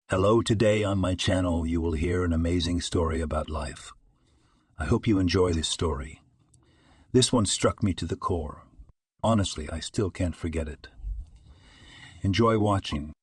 Hello, today on my channel you will hear an amazing story about life. I hope you enjoy this story. This one struck me to the core. Honestly, I still can't forget it. Enjoy watching.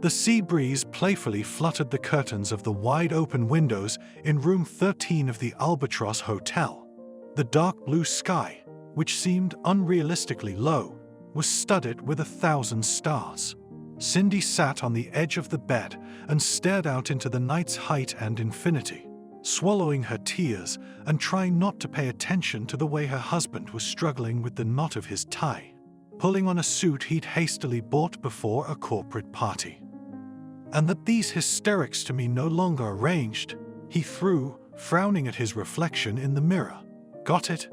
The sea breeze playfully fluttered the curtains of the wide-open windows in room 13 of the Albatross Hotel. The dark blue sky, which seemed unrealistically low, was studded with 1,000 stars. Cindy sat on the edge of the bed and stared out into the night's height and infinity, swallowing her tears and trying not to pay attention to the way her husband was struggling with the knot of his tie, pulling on a suit he'd hastily bought before a corporate party. And that these hysterics to me no longer arranged, he threw, frowning at his reflection in the mirror. Got it?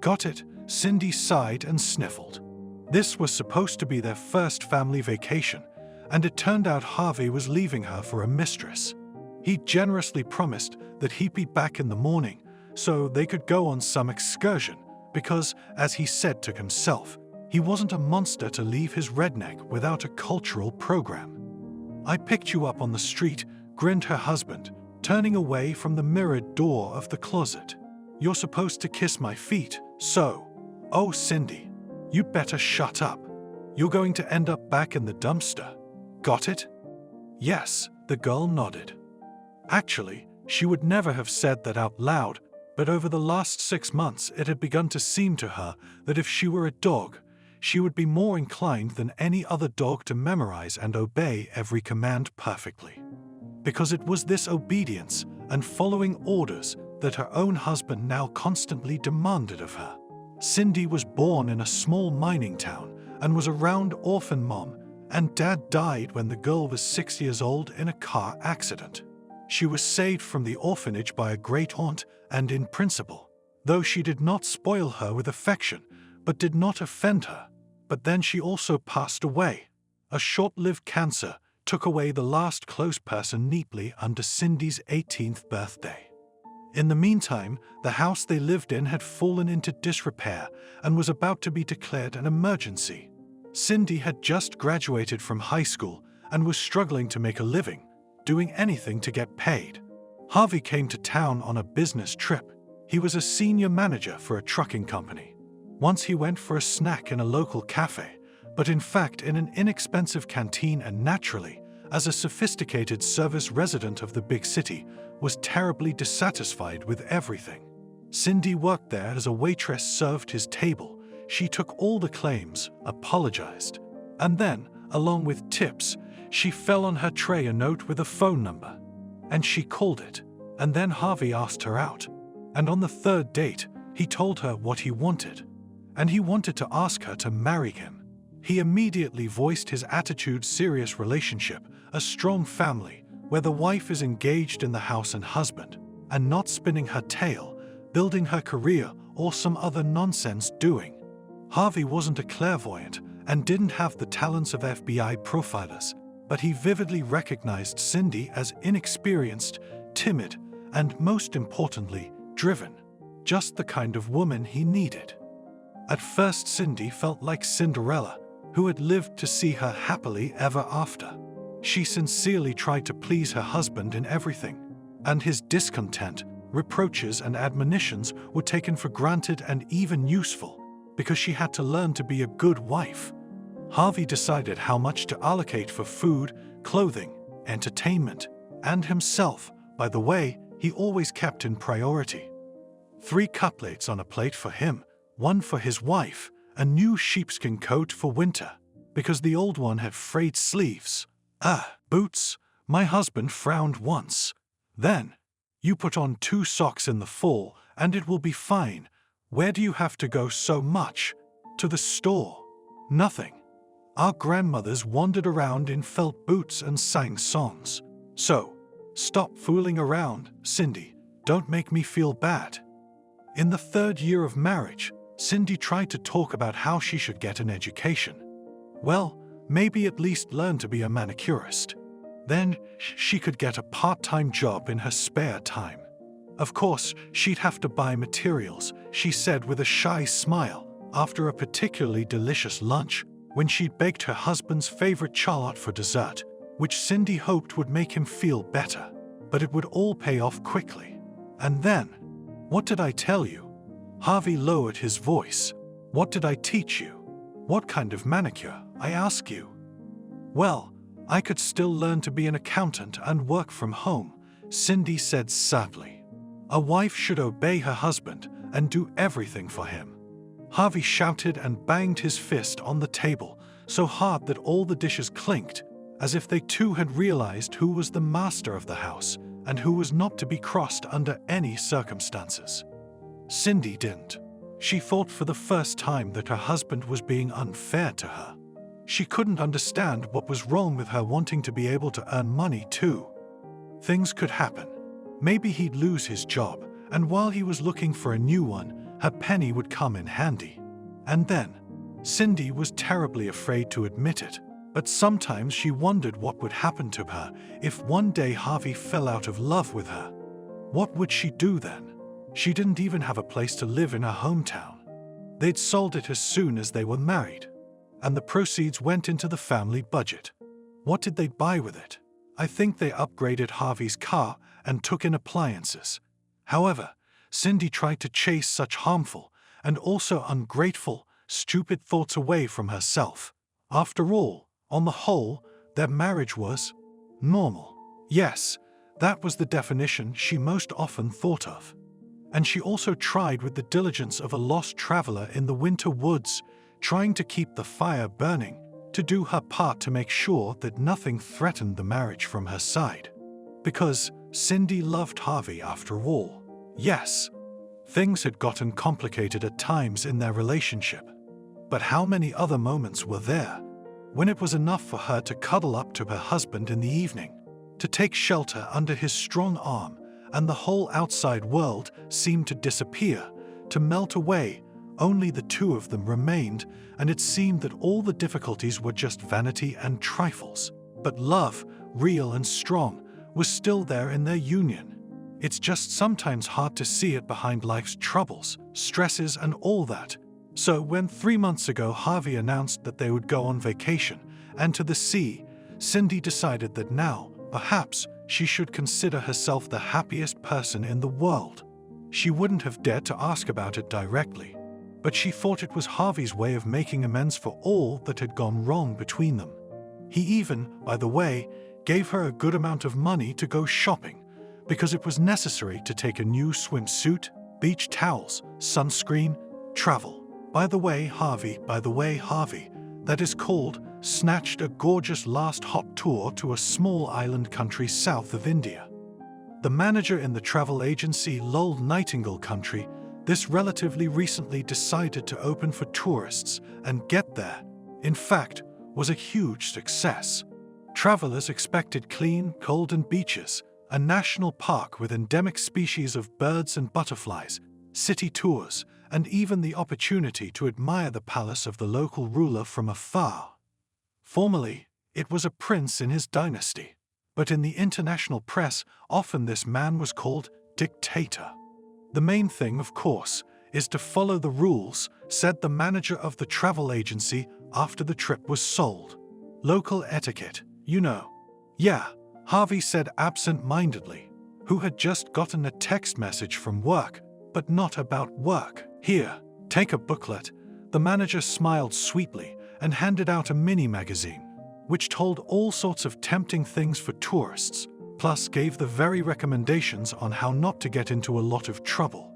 Got it, Cindy sighed and sniffled. This was supposed to be their first family vacation, and it turned out Harvey was leaving her for a mistress. He generously promised that he'd be back in the morning so they could go on some excursion because, as he said to himself, he wasn't a monster to leave his redneck without a cultural program. "I picked you up on the street," grinned her husband, turning away from the mirrored door of the closet. "You're supposed to kiss my feet, so..." "Oh, Cindy, you'd better shut up. You're going to end up back in the dumpster. Got it?" "Yes," the girl nodded. Actually, she would never have said that out loud, but over the last 6 months it had begun to seem to her that if she were a dog, she would be more inclined than any other dog to memorize and obey every command perfectly. Because it was this obedience and following orders that her own husband now constantly demanded of her. Cindy was born in a small mining town and was a round orphan mom, and Dad died when the girl was 6 years old in a car accident. She was saved from the orphanage by a great-aunt and in principle, though she did not spoil her with affection, but did not offend her. But then she also passed away. A short-lived cancer took away the last close person neatly under Cindy's 18th birthday. In the meantime, the house they lived in had fallen into disrepair and was about to be declared an emergency. Cindy had just graduated from high school and was struggling to make a living, doing anything to get paid. Harvey came to town on a business trip. He was a senior manager for a trucking company. Once he went for a snack in a local cafe, but in fact in an inexpensive canteen, and naturally, as a sophisticated service resident of the big city, was terribly dissatisfied with everything. Cindy worked there as a waitress, served his table. She took all the claims, apologized, and then, along with tips, she fell on her tray a note with a phone number. And she called it, and then Harvey asked her out. And on the third date, he told her what he wanted. And he wanted to ask her to marry him. He immediately voiced his attitude: serious relationship, a strong family, where the wife is engaged in the house and husband, and not spinning her tail, building her career, or some other nonsense doing. Harvey wasn't a clairvoyant and didn't have the talents of FBI profilers, but he vividly recognized Cindy as inexperienced, timid, and most importantly, driven. Just the kind of woman he needed. At first, Cindy felt like Cinderella, who had lived to see her happily ever after. She sincerely tried to please her husband in everything, and his discontent, reproaches, and admonitions were taken for granted and even useful, because she had to learn to be a good wife. Harvey decided how much to allocate for food, clothing, entertainment, and himself. By the way, he always kept in priority. 3 cupplates on a plate for him, 1 for his wife, a new sheepskin coat for winter, because the old one had frayed sleeves. Boots, my husband frowned once. Then, "You put on 2 socks in the fall and it will be fine. Where do you have to go so much? To the store." "Nothing." Our grandmothers wandered around in felt boots and sang songs. "So, stop fooling around, Cindy. Don't make me feel bad." In the 3rd year of marriage, Cindy tried to talk about how she should get an education. Well, maybe at least learn to be a manicurist. Then she could get a part-time job in her spare time. Of course, she'd have to buy materials, she said with a shy smile, after a particularly delicious lunch, when she'd baked her husband's favorite charlotte for dessert. which Cindy hoped would make him feel better, but it would all pay off quickly. And then, "What did I tell you?" Harvey lowered his voice. "What did I teach you? What kind of manicure, I ask you?" "Well, I could still learn to be an accountant and work from home," Cindy said sadly. "A wife should obey her husband and do everything for him." Harvey shouted and banged his fist on the table so hard that all the dishes clinked, as if they too had realized who was the master of the house and who was not to be crossed under any circumstances. Cindy didn't. She thought for the first time that her husband was being unfair to her. She couldn't understand what was wrong with her wanting to be able to earn money too. Things could happen. Maybe he'd lose his job, and while he was looking for a new one, her penny would come in handy. And then, Cindy was terribly afraid to admit it, but sometimes she wondered what would happen to her if one day Harvey fell out of love with her. What would she do then? She didn't even have a place to live in her hometown. They'd sold it as soon as they were married, and the proceeds went into the family budget. What did they buy with it? I think they upgraded Harvey's car and took in appliances. However, Cindy tried to chase such harmful and also ungrateful, stupid thoughts away from herself. After all, on the whole, their marriage was normal. Yes, that was the definition she most often thought of. And she also tried with the diligence of a lost traveler in the winter woods, trying to keep the fire burning, to do her part to make sure that nothing threatened the marriage from her side. Because Cindy loved Harvey after all. Yes, things had gotten complicated at times in their relationship. But how many other moments were there when it was enough for her to cuddle up to her husband in the evening, to take shelter under his strong arm, and the whole outside world seemed to disappear, to melt away. Only the two of them remained, and it seemed that all the difficulties were just vanity and trifles. But love, real and strong, was still there in their union. It's just sometimes hard to see it behind life's troubles, stresses and all that. So when 3 months ago Harvey announced that they would go on vacation and to the sea, Cindy decided that now, perhaps, she should consider herself the happiest person in the world. She wouldn't have dared to ask about it directly, but she thought it was Harvey's way of making amends for all that had gone wrong between them. He even, by the way, gave her a good amount of money to go shopping, because it was necessary to take a new swimsuit, beach towels, sunscreen, travel. By the way, Harvey, that is called, snatched a gorgeous last hop tour to a small island country south of India. The manager in the travel agency lulled Nightingale Country, this relatively recently decided to open for tourists and get there, in fact, was a huge success. Travelers expected clean, golden beaches, a national park with endemic species of birds and butterflies, city tours, and even the opportunity to admire the palace of the local ruler from afar. Formerly, it was a prince in his dynasty, but in the international press, often this man was called dictator. The main thing, of course, is to follow the rules, said the manager of the travel agency after the trip was sold. Local etiquette, you know. Yeah, Harvey said absent-mindedly, who had just gotten a text message from work, but not about work. Here, take a booklet. The manager smiled sweetly and handed out a mini magazine, which told all sorts of tempting things for tourists, plus gave the very recommendations on how not to get into a lot of trouble.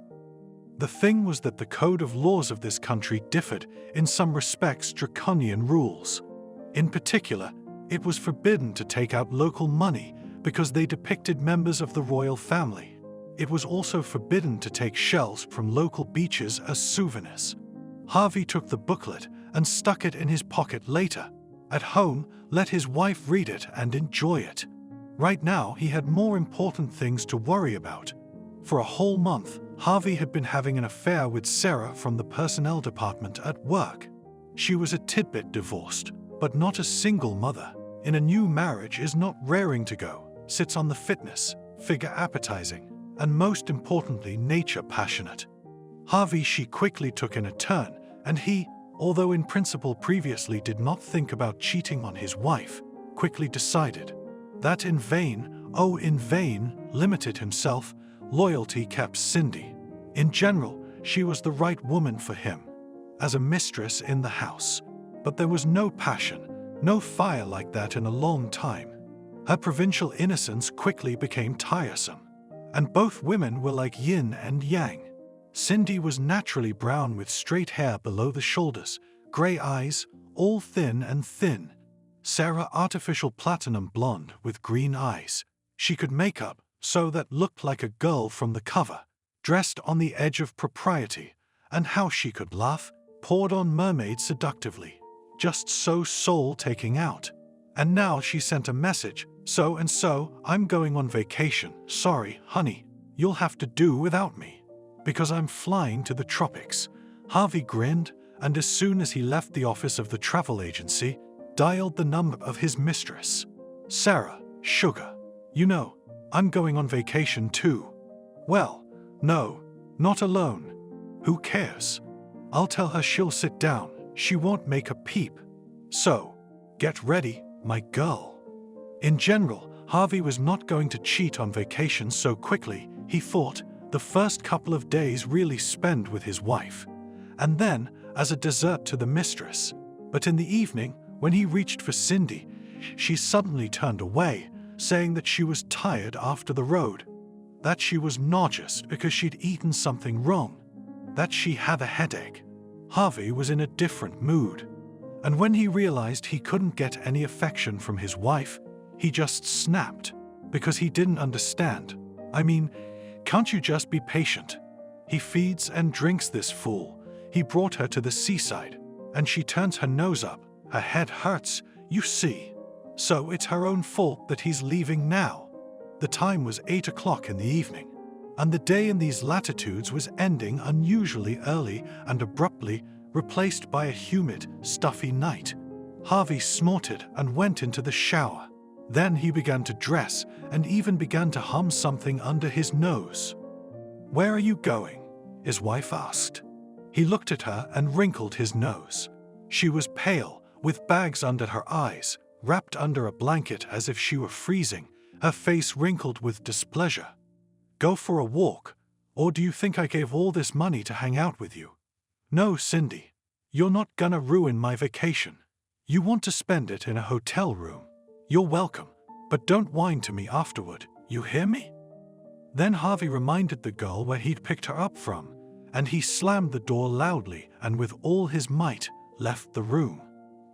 The thing was that the code of laws of this country differed in some respects draconian rules. In particular, it was forbidden to take out local money because they depicted members of the royal family. It was also forbidden to take shells from local beaches as souvenirs. Harvey took the booklet and stuck it in his pocket later. At home, let his wife read it and enjoy it. Right now, he had more important things to worry about. For a whole month, Harvey had been having an affair with Sarah from the personnel department at work. She was a tidbit divorced, but not a single mother. In a new marriage is not raring to go, sits on the fitness, figure appetizing, and most importantly, nature passionate. Harvey she quickly took in a turn, and he, although in principle previously did not think about cheating on his wife, quickly decided that in vain, limited himself, loyalty kept Cindy. In general, she was the right woman for him, as a mistress in the house. But there was no passion, no fire like that in a long time. Her provincial innocence quickly became tiresome, and both women were like yin and yang. Cindy was naturally brown with straight hair below the shoulders, grey eyes, all thin and thin. Sarah artificial platinum blonde with green eyes. She could make up so that looked like a girl from the cover, dressed on the edge of propriety, and how she could laugh, poured on mermaid seductively, just so soul-taking out. And now she sent a message, so, I'm going on vacation. Sorry, honey, you'll have to do without me, because I'm flying to the tropics. Harvey grinned, and as soon as he left the office of the travel agency, dialed the number of his mistress. Sarah, sugar, you know, I'm going on vacation too. Well, no, not alone. Who cares? I'll tell her she'll sit down. She won't make a peep. So, get ready, my girl. In general, Harvey was not going to cheat on vacation so quickly, he thought. The first couple of days really spend with his wife, and then as a dessert to the mistress. But in the evening, when he reached for Cindy, she suddenly turned away, saying that she was tired after the road, that she was nauseous because she'd eaten something wrong, that she had a headache. Harvey was in a different mood, and when he realized he couldn't get any affection from his wife, he just snapped, because he didn't understand. I mean, can't you just be patient? He feeds and drinks this fool. He brought her to the seaside, and she turns her nose up. Her head hurts, you see. So it's her own fault that he's leaving now. The time was 8 o'clock in the evening, and the day in these latitudes was ending unusually early and abruptly, replaced by a humid, stuffy night. Harvey snorted and went into the shower. Then he began to dress and even began to hum something under his nose. "Where are you going?" his wife asked. He looked at her and wrinkled his nose. She was pale, with bags under her eyes, wrapped under a blanket as if she were freezing, her face wrinkled with displeasure. "Go for a walk, or do you think I gave all this money to hang out with you?" "No, Cindy, you're not gonna ruin my vacation. You want to spend it in a hotel room. You're welcome, but don't whine to me afterward, you hear me?" Then Harvey reminded the girl where he'd picked her up from, and he slammed the door loudly and with all his might left the room.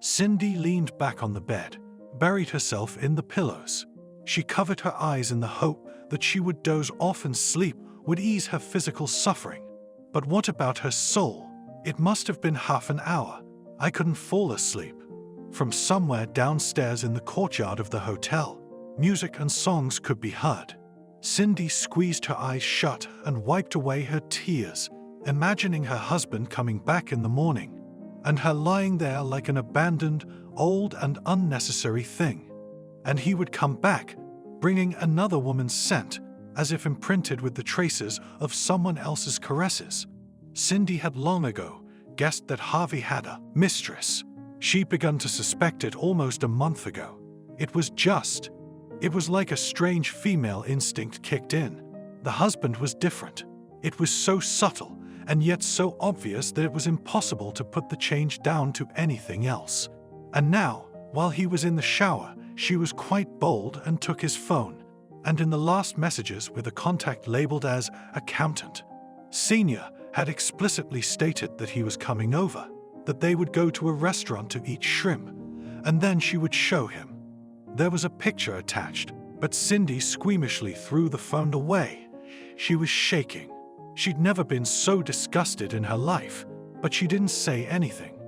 Cindy leaned back on the bed, buried herself in the pillows. She covered her eyes in the hope that she would doze off and sleep would ease her physical suffering. But what about her soul? It must have been half an hour. I couldn't fall asleep. From somewhere downstairs in the courtyard of the hotel, music and songs could be heard. Cindy squeezed her eyes shut and wiped away her tears, imagining her husband coming back in the morning, and her lying there like an abandoned, old and unnecessary thing. And he would come back, bringing another woman's scent, as if imprinted with the traces of someone else's caresses. Cindy had long ago guessed that Harvey had a mistress. She'd begun to suspect it almost a month ago. It was like a strange female instinct kicked in. The husband was different. It was so subtle and yet so obvious that it was impossible to put the change down to anything else. And now, while he was in the shower, she was quite bold and took his phone, and in the last messages with a contact labeled as accountant, Senior had explicitly stated that he was coming over, that they would go to a restaurant to eat shrimp, and then she would show him. There was a picture attached, but Cindy squeamishly threw the phone away. She was shaking. She'd never been so disgusted in her life, but she didn't say anything.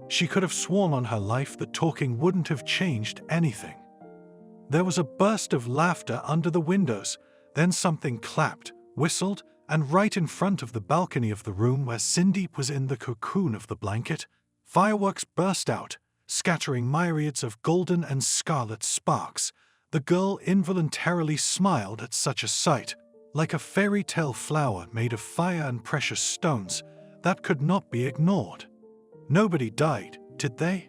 She could have sworn on her life that talking wouldn't have changed anything. There was a burst of laughter under the windows, then something clapped, whistled, and right in front of the balcony of the room where Cindy was in the cocoon of the blanket, fireworks burst out, scattering myriads of golden and scarlet sparks. The girl involuntarily smiled at such a sight, like a fairy tale flower made of fire and precious stones that could not be ignored. Nobody died, did they?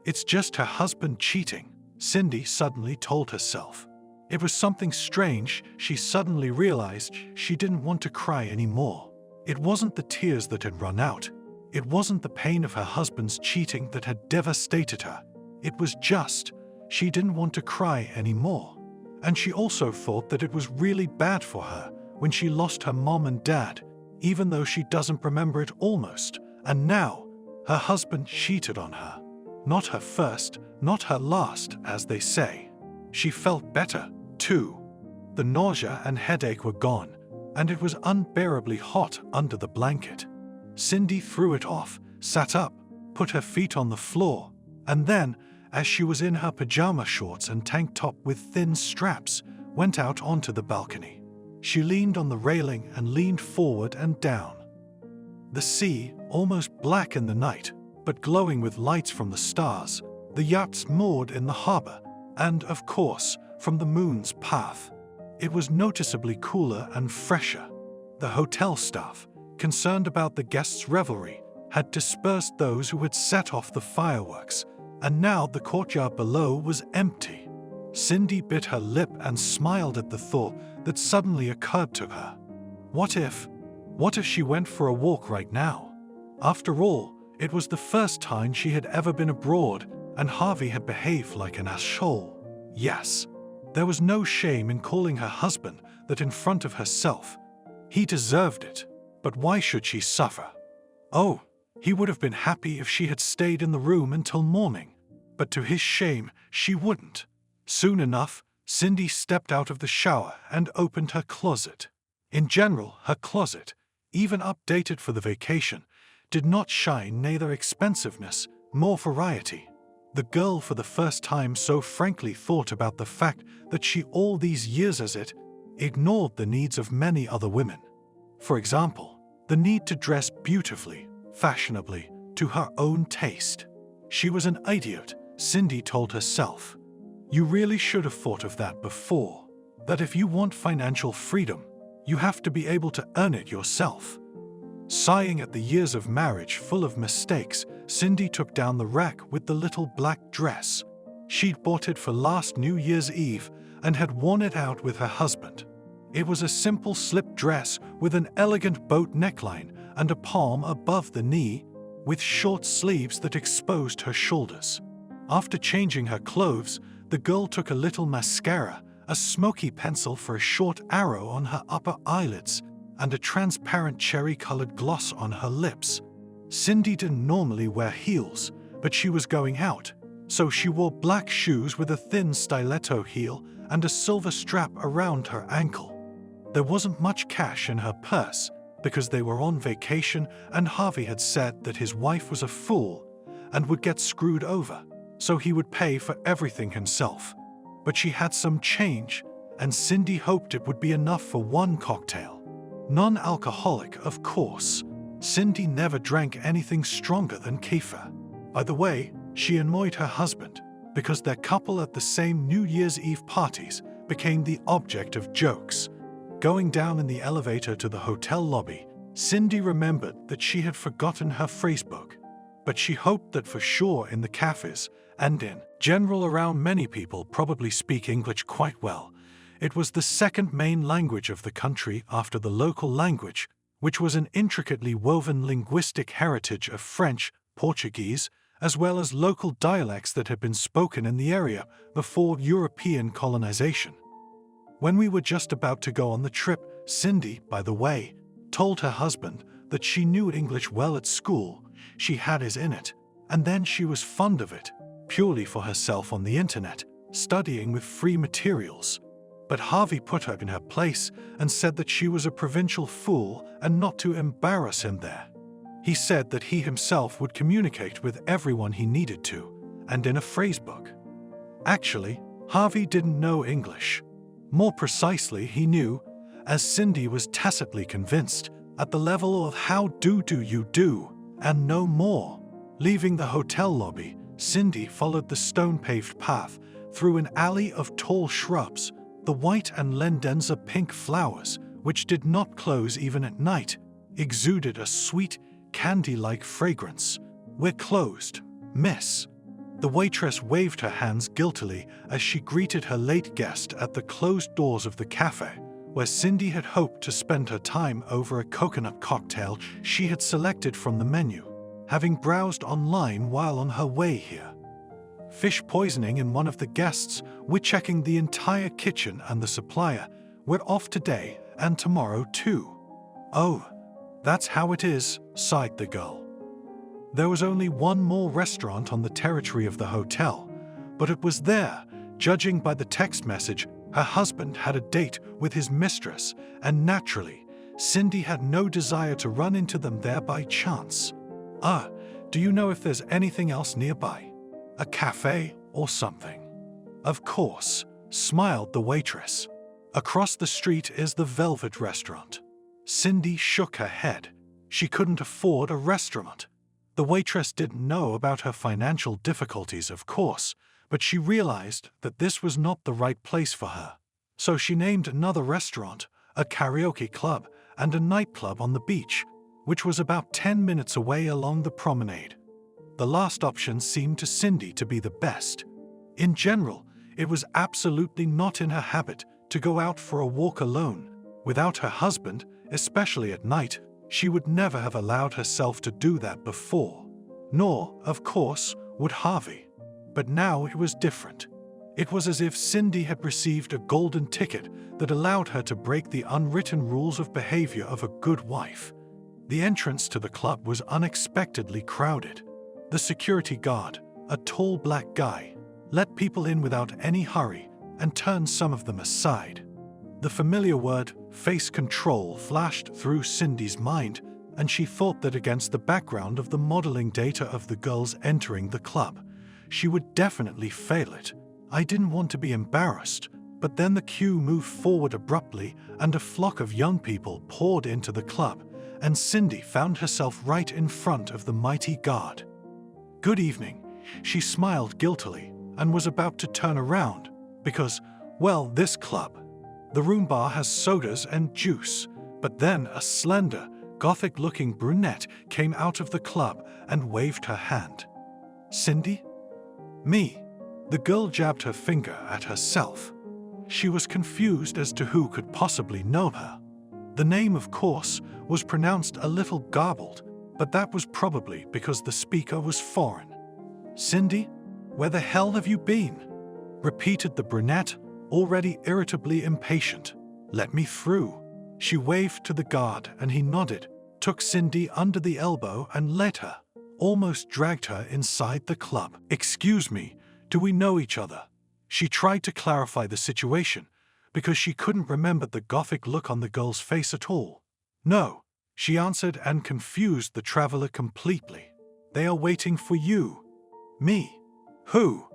It's just her husband cheating. Cindy suddenly told herself. It was something strange. She suddenly realized she didn't want to cry anymore. It wasn't the tears that had run out. It wasn't the pain of her husband's cheating that had devastated her. It was just, she didn't want to cry anymore. And she also thought that it was really bad for her when she lost her mom and dad, even though she doesn't remember it almost. And now, her husband cheated on her. Not her first, not her last, as they say. She felt better, too. The nausea and headache were gone, and it was unbearably hot under the blanket. Cindy threw it off, sat up, put her feet on the floor, and then, as she was in her pajama shorts and tank top with thin straps, went out onto the balcony. She leaned on the railing and leaned forward and down. The sea, almost black in the night, but glowing with lights from the stars, the yachts moored in the harbor, and, of course, from the moon's path. It was noticeably cooler and fresher. The hotel staff, concerned about the guests' revelry, had dispersed those who had set off the fireworks, and now the courtyard below was empty. Cindy bit her lip and smiled at the thought that suddenly occurred to her. What if she went for a walk right now? After all, it was the first time she had ever been abroad, and Harvey had behaved like an asshole. Yes, there was no shame in calling her husband that in front of herself. He deserved it, but why should she suffer? Oh, he would have been happy if she had stayed in the room until morning, but to his shame, she wouldn't. Soon enough, Cindy stepped out of the shower and opened her closet. In general, her closet, even updated for the vacation, did not shine neither expensiveness nor variety. The girl for the first time so frankly thought about the fact that she all these years as it ignored the needs of many other women. For example, the need to dress beautifully, fashionably, to her own taste. She was an idiot, Cindy told herself. You really should have thought of that before. That if you want financial freedom, you have to be able to earn it yourself. Sighing at the years of marriage full of mistakes, Cindy took down the rack with the little black dress. She'd bought it for last New Year's Eve and had worn it out with her husband. It was a simple slip dress with an elegant boat neckline and a palm above the knee, with short sleeves that exposed her shoulders. After changing her clothes, the girl took a little mascara, a smoky pencil for a short arrow on her upper eyelids, and a transparent cherry-colored gloss on her lips. Cindy didn't normally wear heels, but she was going out, so she wore black shoes with a thin stiletto heel and a silver strap around her ankle. There wasn't much cash in her purse because they were on vacation and Harvey had said that his wife was a fool and would get screwed over, so he would pay for everything himself. But she had some change, and Cindy hoped it would be enough for one cocktail. Non-alcoholic, of course. Cindy never drank anything stronger than kefir. By the way, she annoyed her husband because their couple at the same New Year's Eve parties became the object of jokes. Going down in the elevator to the hotel lobby, Cindy remembered that she had forgotten her phrasebook, but she hoped that for sure in the cafes and in general around many people probably speak English quite well. It was the second main language of the country after the local language, which was an intricately woven linguistic heritage of French, Portuguese, as well as local dialects that had been spoken in the area before European colonization. When we were just about to go on the trip, Cindy, by the way, told her husband that she knew English well at school. She had his in it, and then she was fond of it, purely for herself on the internet, studying with free materials. But Harvey put her in her place and said that she was a provincial fool and not to embarrass him there. He said that he himself would communicate with everyone he needed to, and in a phrasebook. Actually, Harvey didn't know English. More precisely, he knew, as Cindy was tacitly convinced, at the level of how do you do, and no more. Leaving the hotel lobby, Cindy followed the stone-paved path through an alley of tall shrubs. The white and lendenza pink flowers, which did not close even at night, exuded a sweet, candy-like fragrance. We're closed, miss. The waitress waved her hands guiltily as she greeted her late guest at the closed doors of the cafe, where Cindy had hoped to spend her time over a coconut cocktail she had selected from the menu, having browsed online while on her way here. Fish poisoning in one of the guests, we're checking the entire kitchen and the supplier. We're off today and tomorrow too. Oh, that's how it is, sighed the girl. There was only one more restaurant on the territory of the hotel, but it was there, judging by the text message, her husband had a date with his mistress, and naturally, Cindy had no desire to run into them there by chance. Do you know if there's anything else nearby? A cafe or something? Of course, smiled the waitress. Across the street is the Velvet Restaurant. Cindy shook her head. She couldn't afford a restaurant. The waitress didn't know about her financial difficulties, of course, but she realized that this was not the right place for her. So she named another restaurant, a karaoke club, and a nightclub on the beach, which was about 10 minutes away along the promenade. The last option seemed to Cindy to be the best. In general, it was absolutely not in her habit to go out for a walk alone. Without her husband, especially at night, she would never have allowed herself to do that before. Nor, of course, would Harvey. But now it was different. It was as if Cindy had received a golden ticket that allowed her to break the unwritten rules of behavior of a good wife. The entrance to the club was unexpectedly crowded. The security guard, a tall black guy, let people in without any hurry and turned some of them aside. The familiar word, face control, flashed through Cindy's mind, and she thought that against the background of the modeling data of the girls entering the club, she would definitely fail it. I didn't want to be embarrassed, but then the queue moved forward abruptly and a flock of young people poured into the club, and Cindy found herself right in front of the mighty guard. Good evening, she smiled guiltily and was about to turn around because, well, this club. The room bar has sodas and juice, but then a slender, gothic-looking brunette came out of the club and waved her hand. Cindy? Me. The girl jabbed her finger at herself. She was confused as to who could possibly know her. The name, of course, was pronounced a little garbled, but that was probably because the speaker was foreign. Cindy, where the hell have you been? Repeated the brunette, already irritably impatient. Let me through. She waved to the guard and he nodded, took Cindy under the elbow and led her, almost dragged her inside the club. Excuse me, do we know each other? She tried to clarify the situation, because she couldn't remember the gothic look on the girl's face at all. No, she answered and confused the traveler completely. They are waiting for you. Me? Who?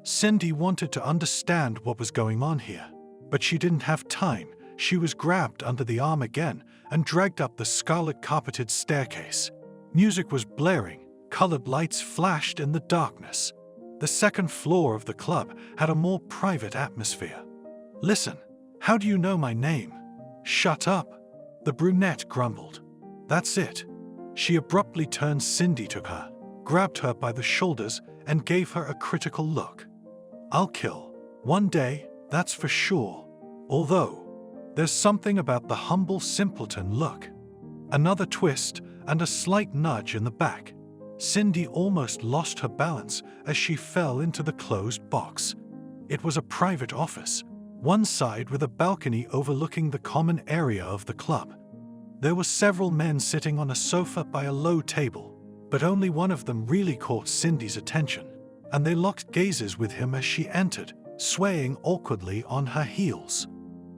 Cindy wanted to understand what was going on here, but she didn't have time. She was grabbed under the arm again and dragged up the scarlet-carpeted staircase. Music was blaring, colored lights flashed in the darkness. The second floor of the club had a more private atmosphere. Listen, how do you know my name? Shut up, the brunette grumbled. That's it. She abruptly turned Cindy to her, grabbed her by the shoulders, and gave her a critical look. I'll kill. One day, that's for sure. Although, there's something about the humble simpleton look. Another twist and a slight nudge in the back. Cindy almost lost her balance as she fell into the closed box. It was a private office, one side with a balcony overlooking the common area of the club. There were several men sitting on a sofa by a low table, but only one of them really caught Cindy's attention, and they locked gazes with him as she entered, swaying awkwardly on her heels.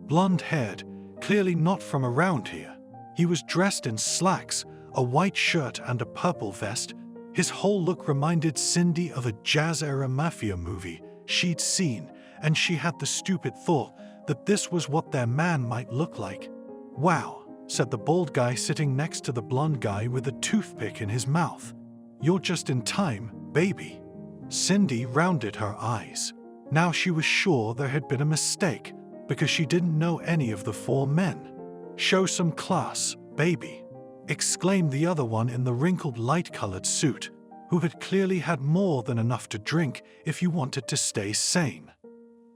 Blonde-haired, clearly not from around here, he was dressed in slacks, a white shirt and a purple vest. His whole look reminded Cindy of a jazz-era mafia movie she'd seen, and she had the stupid thought that this was what their man might look like. Wow, said the bald guy sitting next to the blonde guy with a toothpick in his mouth. You're just in time, baby. Cindy rounded her eyes. Now she was sure there had been a mistake, because she didn't know any of the four men. Show some class, baby, exclaimed the other one in the wrinkled light-colored suit. who had clearly had more than enough to drink if you wanted to stay sane.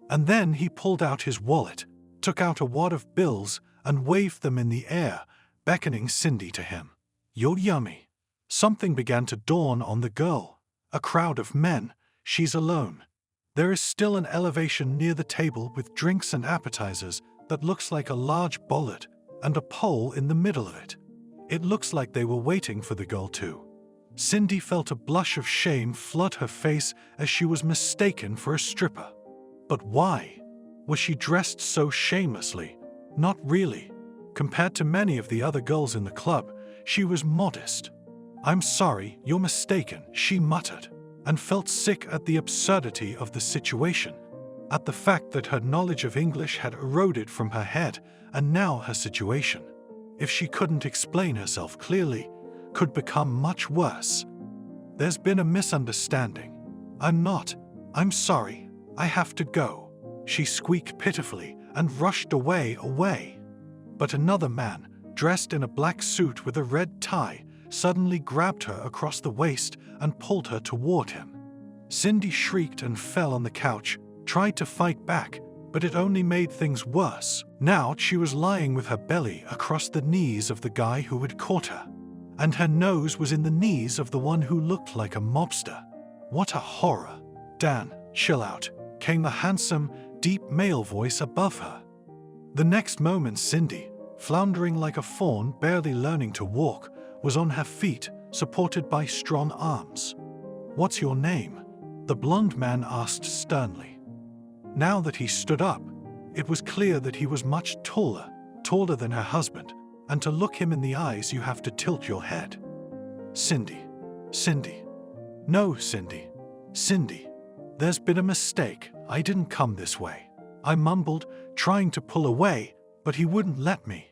And then he pulled out his wallet, took out a wad of bills, and waved them in the air, beckoning Cindy to him. "You're yummy." Something began to dawn on the girl. A crowd of men. She's alone. There is still an elevation near the table with drinks and appetizers that looks like a large bollard and a pole in the middle of it. It looks like they were waiting for the girl too. Cindy felt a blush of shame flood her face as she was mistaken for a stripper. But why? Was she dressed so shamelessly? Not really. Compared to many of the other girls in the club, she was modest. "I'm sorry, you're mistaken," she muttered, and felt sick at the absurdity of the situation, at the fact that her knowledge of English had eroded from her head, and now her situation, if she couldn't explain herself clearly, could become much worse. "There's been a misunderstanding. I'm sorry, I have to go," she squeaked pitifully and rushed away. But another man, dressed in a black suit with a red tie, suddenly grabbed her across the waist and pulled her toward him. Cindy shrieked and fell on the couch, tried to fight back, but it only made things worse. Now she was lying with her belly across the knees of the guy who had caught her, and her nose was in the knees of the one who looked like a mobster. What a horror! "Dan, chill out," came a handsome, deep male voice above her. The next moment Cindy, floundering like a fawn barely learning to walk, was on her feet, supported by strong arms. "What's your name?" the blonde man asked sternly. Now that he stood up, it was clear that he was much taller than her husband, and to look him in the eyes you have to tilt your head. "Cindy. No, Cindy. There's been a mistake. I didn't come this way," I mumbled, trying to pull away, but he wouldn't let me.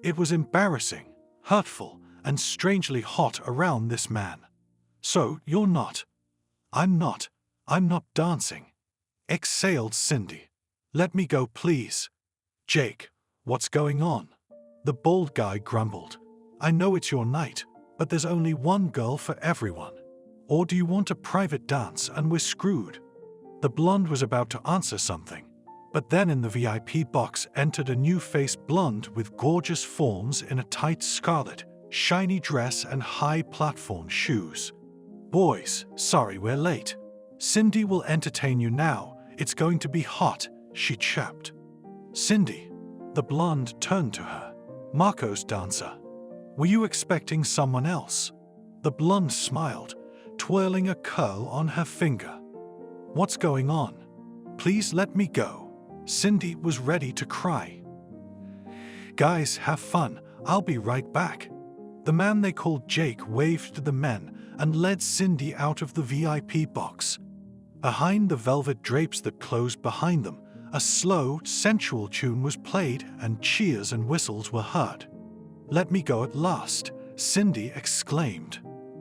It was embarrassing, hurtful, and strangely hot around this man. "So, you're not?" I'm not dancing," exhaled Cindy. "Let me go, please." "Jake, what's going on?" the bald guy grumbled. "I know it's your night, but there's only one girl for everyone. Or do you want a private dance and we're screwed?" The blonde was about to answer something, but then in the VIP box entered a new-faced blonde with gorgeous forms in a tight scarlet, shiny dress and high platform shoes. "Boys, sorry we're late. Cindy will entertain you now. It's going to be hot," she chirped. "Cindy," the blonde turned to her. "Marco's dancer. Were you expecting someone else?" The blonde smiled, twirling a curl on her finger. "What's going on? Please let me go." Cindy was ready to cry. "Guys, have fun. I'll be right back." The man they called Jake waved to the men and led Cindy out of the VIP box. Behind the velvet drapes that closed behind them, a slow, sensual tune was played and cheers and whistles were heard. "Let me go at last," Cindy exclaimed.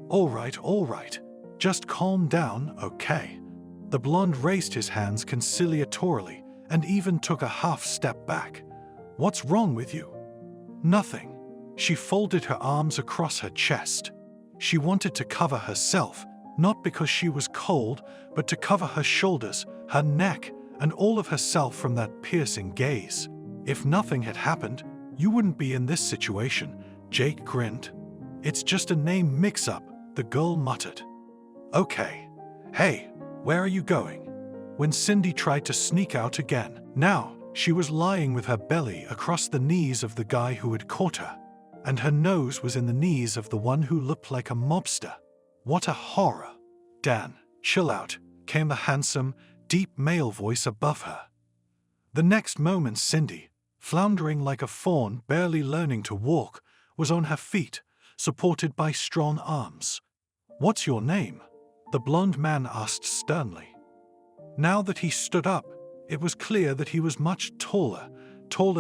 All right. Just calm down, okay?" The blonde raised his hands conciliatorily and even took a half step back. "What's wrong with you?" "Nothing." She folded her arms across her chest. She wanted to cover herself, not because she was cold, but to cover her shoulders, her neck, and all of herself from that piercing gaze. "If nothing had happened, you wouldn't be in this situation," Jake grinned. "It's just a name mix-up," the girl muttered. "Okay. Hey, where are you going?" When Cindy tried to sneak out again, now she was lying with her belly across the knees of the guy who had caught her, and her nose was in the knees of the one who looked like a mobster. What a horror! "Dan, chill out," came the handsome, deep male voice above her. The next moment Cindy, floundering like a fawn barely learning to walk, was on her feet, supported by strong arms. "What's your name?" the blonde man asked sternly. Now that he stood up, it was clear that he was much taller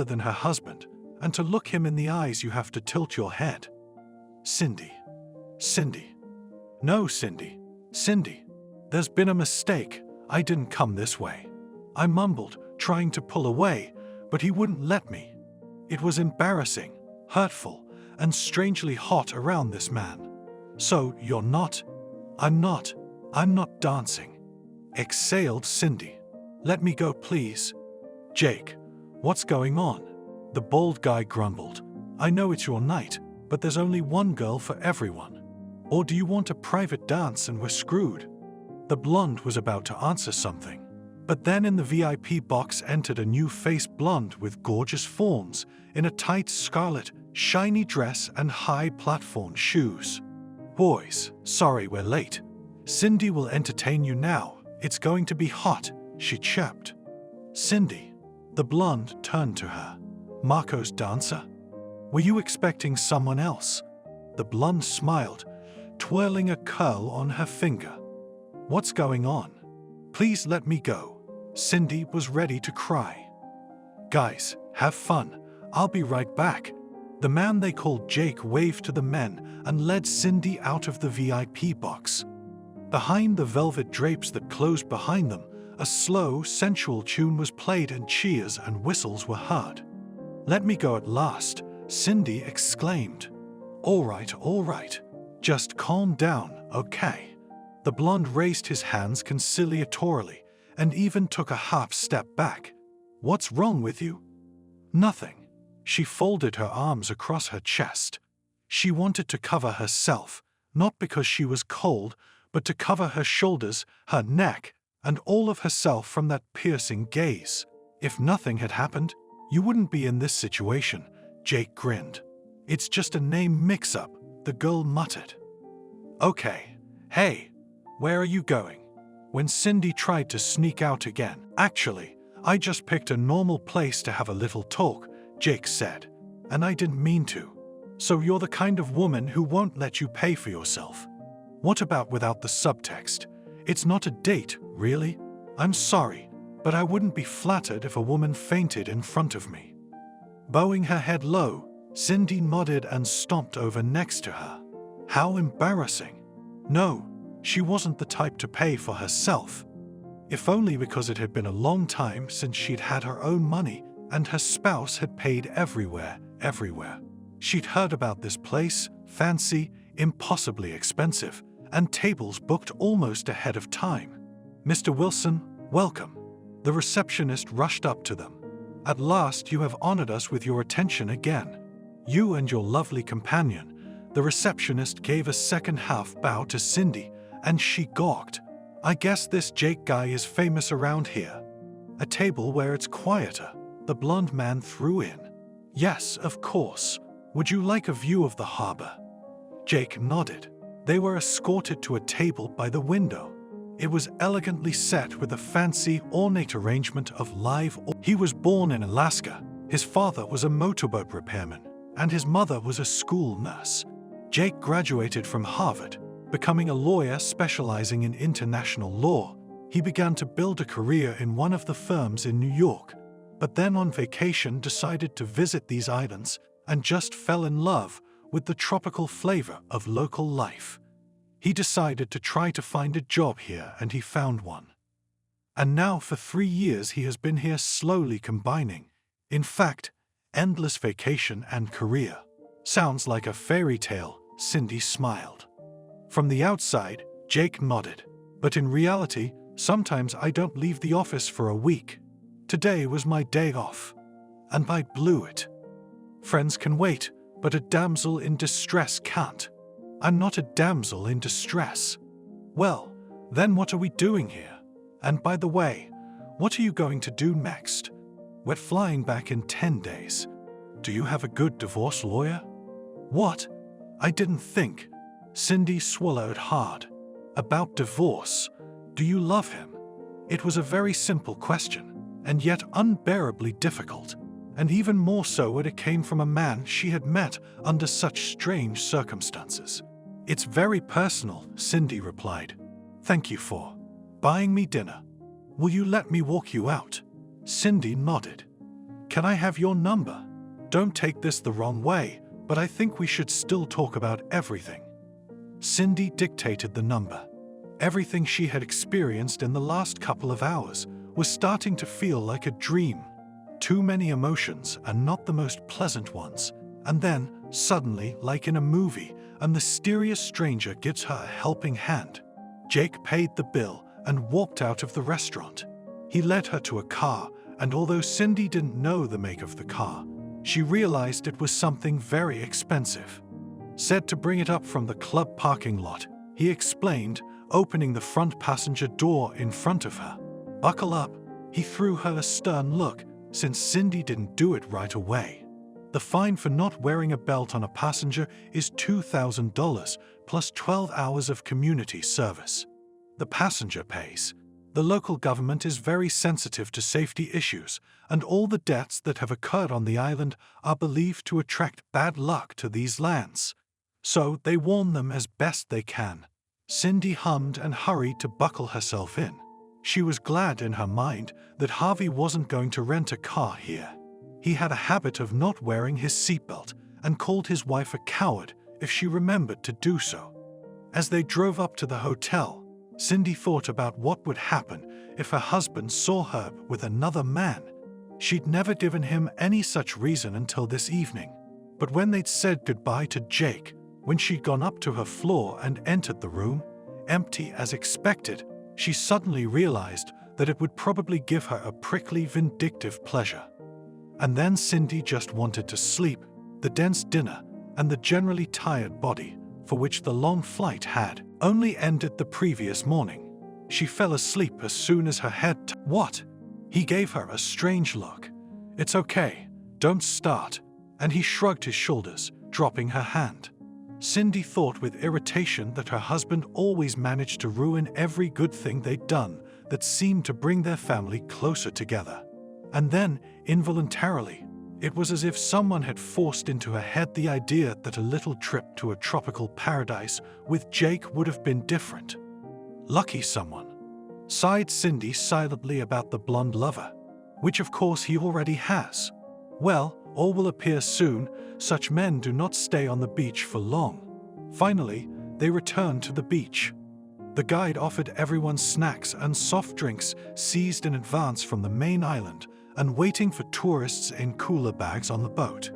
than her husband, and to look him in the eyes you have to tilt your head. "Cindy. No, Cindy. There's been a mistake. I didn't come this way," I mumbled, trying to pull away, but he wouldn't let me. It was embarrassing, hurtful, and strangely hot around this man. "So, you're not?" I'm not dancing, exhaled Cindy. Let me go, please. Jake, what's going on? The bald guy grumbled. I know it's your night, but there's only one girl for everyone. Or do you want a private dance and we're screwed? The blonde was about to answer something, but then in the VIP box entered a new-faced blonde with gorgeous forms in a tight scarlet, shiny dress and high platform shoes. Boys, sorry we're late. Cindy will entertain you now. It's going to be hot, she chirped. Cindy, the blonde turned to her. Marco's dancer? Were you expecting someone else? The blonde smiled, twirling a curl on her finger. What's going on? Please let me go. Cindy was ready to cry. Guys, have fun. I'll be right back. The man they called Jake waved to the men and led Cindy out of the VIP box. Behind the velvet drapes that closed behind them, a slow, sensual tune was played and cheers and whistles were heard. Let me go at last, Cindy exclaimed. All right. Just calm down, okay? The blonde raised his hands conciliatorily and even took a half step back. What's wrong with you? Nothing. She folded her arms across her chest. She wanted to cover herself, not because she was cold, but to cover her shoulders, her neck, and all of herself from that piercing gaze. If nothing had happened, you wouldn't be in this situation, Jake grinned. It's just a name mix-up, the girl muttered. Okay, hey, where are you going? When Cindy tried to sneak out again, actually, I just picked a normal place to have a little talk, Jake said, and I didn't mean to. So you're the kind of woman who won't let you pay for yourself. What about without the subtext? It's not a date, really? I'm sorry, but I wouldn't be flattered if a woman fainted in front of me. Bowing her head low, Cindy nodded and stomped over next to her. How embarrassing. No, she wasn't the type to pay for herself. If only because it had been a long time since she'd had her own money and her spouse had paid everywhere. She'd heard about this place, fancy, impossibly expensive, and tables booked almost ahead of time. Mr. Wilson, welcome. The receptionist rushed up to them. At last you have honored us with your attention again. You and your lovely companion. The receptionist gave a second-half bow to Cindy, and she gawked. I guess this Jake guy is famous around here. A table where it's quieter, the blonde man threw in. Yes, of course. Would you like a view of the harbor? Jake nodded. They were escorted to a table by the window. It was elegantly set with a fancy, ornate arrangement of live oil. He was born in Alaska. His father was a motorboat repairman, and his mother was a school nurse. Jake graduated from Harvard, becoming a lawyer specializing in international law. He began to build a career in one of the firms in New York, but then on vacation decided to visit these islands and just fell in love with the tropical flavor of local life. He decided to try to find a job here, and he found one. And now for 3 years he has been here, slowly combining, in fact, endless vacation and career. Sounds like a fairy tale, Cindy smiled. From the outside, Jake nodded. But in reality, sometimes I don't leave the office for a week. Today was my day off, and I blew it. Friends can wait, but a damsel in distress can't. I'm not a damsel in distress. Well, then what are we doing here? And by the way, what are you going to do next? We're flying back in 10 days. Do you have a good divorce lawyer? What? I didn't think. Cindy swallowed hard. About divorce. Do you love him? It was a very simple question, and yet unbearably difficult, and even more so when it came from a man she had met under such strange circumstances. It's very personal, Cindy replied. Thank you for buying me dinner. Will you let me walk you out? Cindy nodded. Can I have your number? Don't take this the wrong way, but I think we should still talk about everything. Cindy dictated the number. Everything she had experienced in the last couple of hours was starting to feel like a dream. Too many emotions and not the most pleasant ones. And then, suddenly, like in a movie, a mysterious stranger gives her a helping hand. Jake paid the bill and walked out of the restaurant. He led her to a car, and although Cindy didn't know the make of the car, she realized it was something very expensive. Said to bring it up from the club parking lot, he explained, opening the front passenger door in front of her. "Buckle up." He threw her a stern look, since Cindy didn't do it right away. The fine for not wearing a belt on a passenger is $2,000 plus 12 hours of community service. The passenger pays. The local government is very sensitive to safety issues, and all the deaths that have occurred on the island are believed to attract bad luck to these lands. So they warn them as best they can. Cindy hummed and hurried to buckle herself in. She was glad in her mind that Harvey wasn't going to rent a car here. He had a habit of not wearing his seatbelt and called his wife a coward if she remembered to do so. As they drove up to the hotel, Cindy thought about what would happen if her husband saw her with another man. She'd never given him any such reason until this evening. But when they'd said goodbye to Jake, when she'd gone up to her floor and entered the room, empty as expected, she suddenly realized that it would probably give her a prickly, vindictive pleasure. And then Cindy just wanted to sleep, the dense dinner, and the generally tired body, for which the long flight had only ended the previous morning. She fell asleep as soon as her head What? He gave her a strange look. "It's okay, don't start," and he shrugged his shoulders, dropping her hand. Cindy thought with irritation that her husband always managed to ruin every good thing they'd done that seemed to bring their family closer together. And then, involuntarily, it was as if someone had forced into her head the idea that a little trip to a tropical paradise with Jake would have been different. Lucky someone. Sighed Cindy silently about the blonde lover, which of course he already has. Well, all will appear soon. Such men do not stay on the beach for long. Finally, they returned to the beach. The guide offered everyone snacks and soft drinks seized in advance from the main island and waiting for tourists in cooler bags on the boat.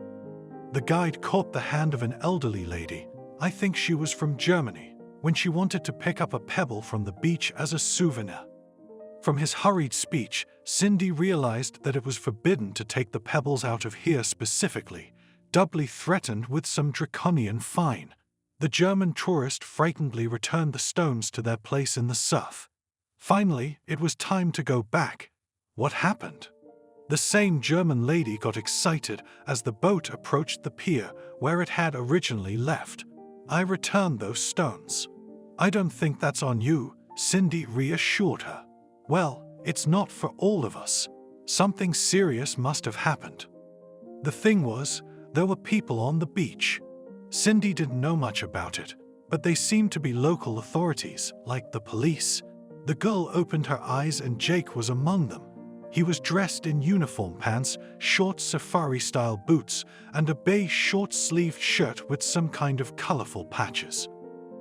The guide caught the hand of an elderly lady, I think she was from Germany, when she wanted to pick up a pebble from the beach as a souvenir. From his hurried speech, Cindy realized that it was forbidden to take the pebbles out of here specifically, doubly threatened with some draconian fine. The German tourist frightenedly returned the stones to their place in the surf. Finally, it was time to go back. What happened? The same German lady got excited as the boat approached the pier where it had originally left. "I returned those stones." "I don't think that's on you," Cindy reassured her. "Well, it's not for all of us. Something serious must have happened." The thing was, there were people on the beach. Cindy didn't know much about it, but they seemed to be local authorities, like the police. The girl opened her eyes and Jake was among them. He was dressed in uniform pants, short safari-style boots, and a beige short-sleeved shirt with some kind of colorful patches.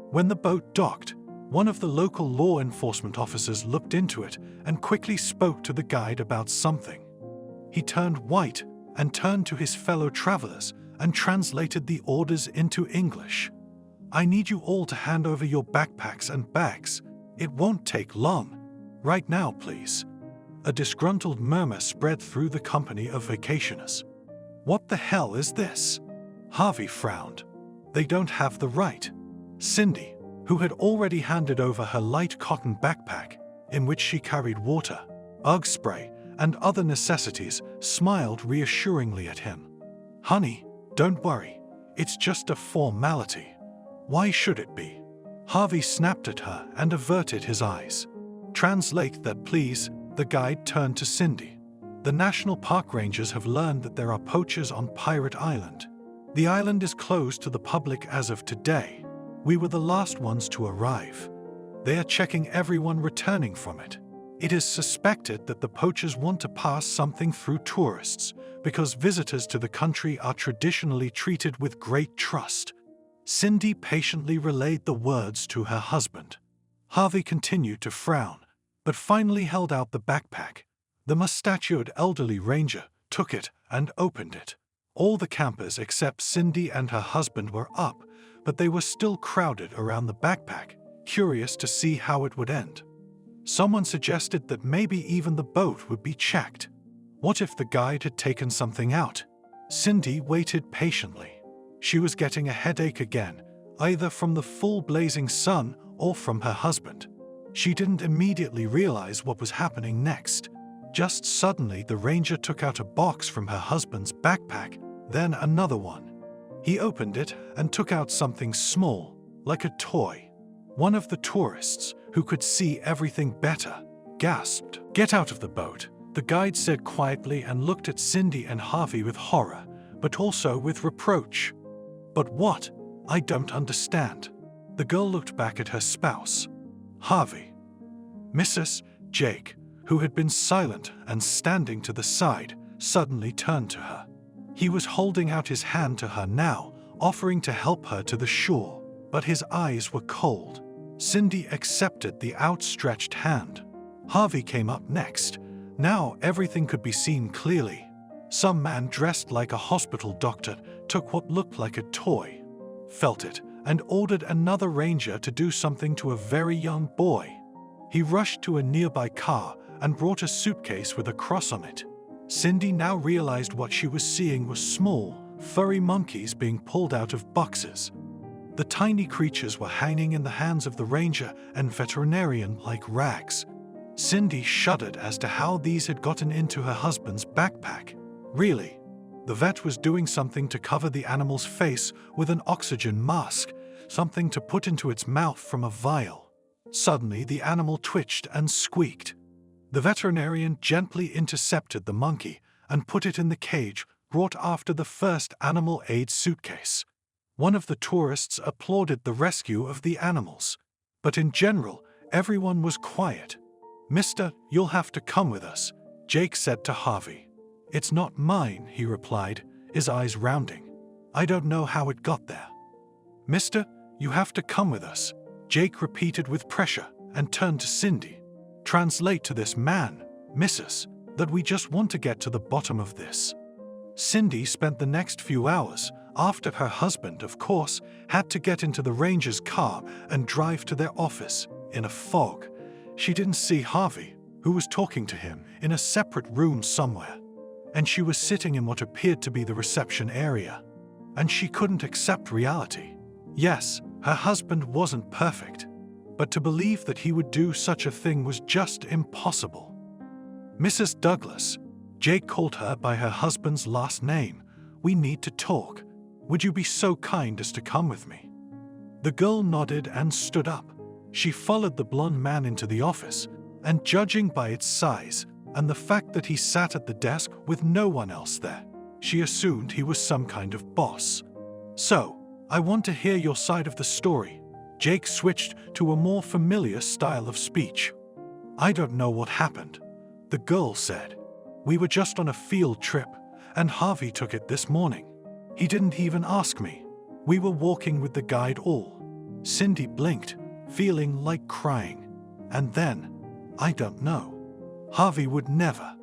When the boat docked, one of the local law enforcement officers looked into it and quickly spoke to the guide about something. He turned white and turned to his fellow travelers and translated the orders into English. "I need you all to hand over your backpacks and bags. It won't take long. Right now, please." A disgruntled murmur spread through the company of vacationers. "What the hell is this?" Harvey frowned. "They don't have the right." Cindy, who had already handed over her light cotton backpack, in which she carried water, Ugg spray, and other necessities, smiled reassuringly at him. "Honey, don't worry. It's just a formality. Why should it be?" Harvey snapped at her and averted his eyes. "Translate that, please." The guide turned to Cindy. "The National Park Rangers have learned that there are poachers on Pirate Island. The island is closed to the public as of today. We were the last ones to arrive. They are checking everyone returning from it. It is suspected that the poachers want to pass something through tourists, because visitors to the country are traditionally treated with great trust." Cindy patiently relayed the words to her husband. Harvey continued to frown, but finally held out the backpack. The mustachioed elderly ranger took it and opened it. All the campers except Cindy and her husband were up, but they were still crowded around the backpack, curious to see how it would end. Someone suggested that maybe even the boat would be checked. What if the guide had taken something out? Cindy waited patiently. She was getting a headache again, either from the full blazing sun or from her husband. She didn't immediately realize what was happening next. Just suddenly, the ranger took out a box from her husband's backpack, then another one. He opened it and took out something small, like a toy. One of the tourists, who could see everything better, gasped. "Get out of the boat," the guide said quietly, and looked at Cindy and Harvey with horror, but also with reproach. "But what? I don't understand." The girl looked back at her spouse. Harvey. Mrs. Jake, who had been silent and standing to the side, suddenly turned to her. He was holding out his hand to her now, offering to help her to the shore, but his eyes were cold. Cindy accepted the outstretched hand. Harvey came up next. Now everything could be seen clearly. Some man dressed like a hospital doctor took what looked like a toy, felt it, and ordered another ranger to do something to a very young boy. He rushed to a nearby car and brought a suitcase with a cross on it. Cindy now realized what she was seeing was small, furry monkeys being pulled out of boxes. The tiny creatures were hanging in the hands of the ranger and veterinarian like rags. Cindy shuddered as to how these had gotten into her husband's backpack. Really? The vet was doing something to cover the animal's face with an oxygen mask, something to put into its mouth from a vial. Suddenly, the animal twitched and squeaked. The veterinarian gently intercepted the monkey and put it in the cage brought after the first animal aid suitcase. One of the tourists applauded the rescue of the animals, but in general, everyone was quiet. "Mister, you'll have to come with us," Jake said to Harvey. "It's not mine," he replied, his eyes rounding. "I don't know how it got there." "Mister, you have to come with us," Jake repeated with pressure and turned to Cindy. "Translate to this man, Mrs., that we just want to get to the bottom of this." Cindy spent the next few hours, after her husband, of course, had to get into the ranger's car and drive to their office, in a fog. She didn't see Harvey, who was talking to him, in a separate room somewhere. And she was sitting in what appeared to be the reception area. And she couldn't accept reality. Yes, her husband wasn't perfect, but to believe that he would do such a thing was just impossible. "Mrs. Douglas," Jake called her by her husband's last name, "we need to talk. Would you be so kind as to come with me?" The girl nodded and stood up. She followed the blonde man into the office, and judging by its size and the fact that he sat at the desk with no one else there, she assumed he was some kind of boss. "So, I want to hear your side of the story." Jake switched to a more familiar style of speech. "I don't know what happened," the girl said. "We were just on a field trip, and Harvey took it this morning. He didn't even ask me. We were walking with the guide all." Cindy blinked, feeling like crying. And then, "I don't know. Harvey would never."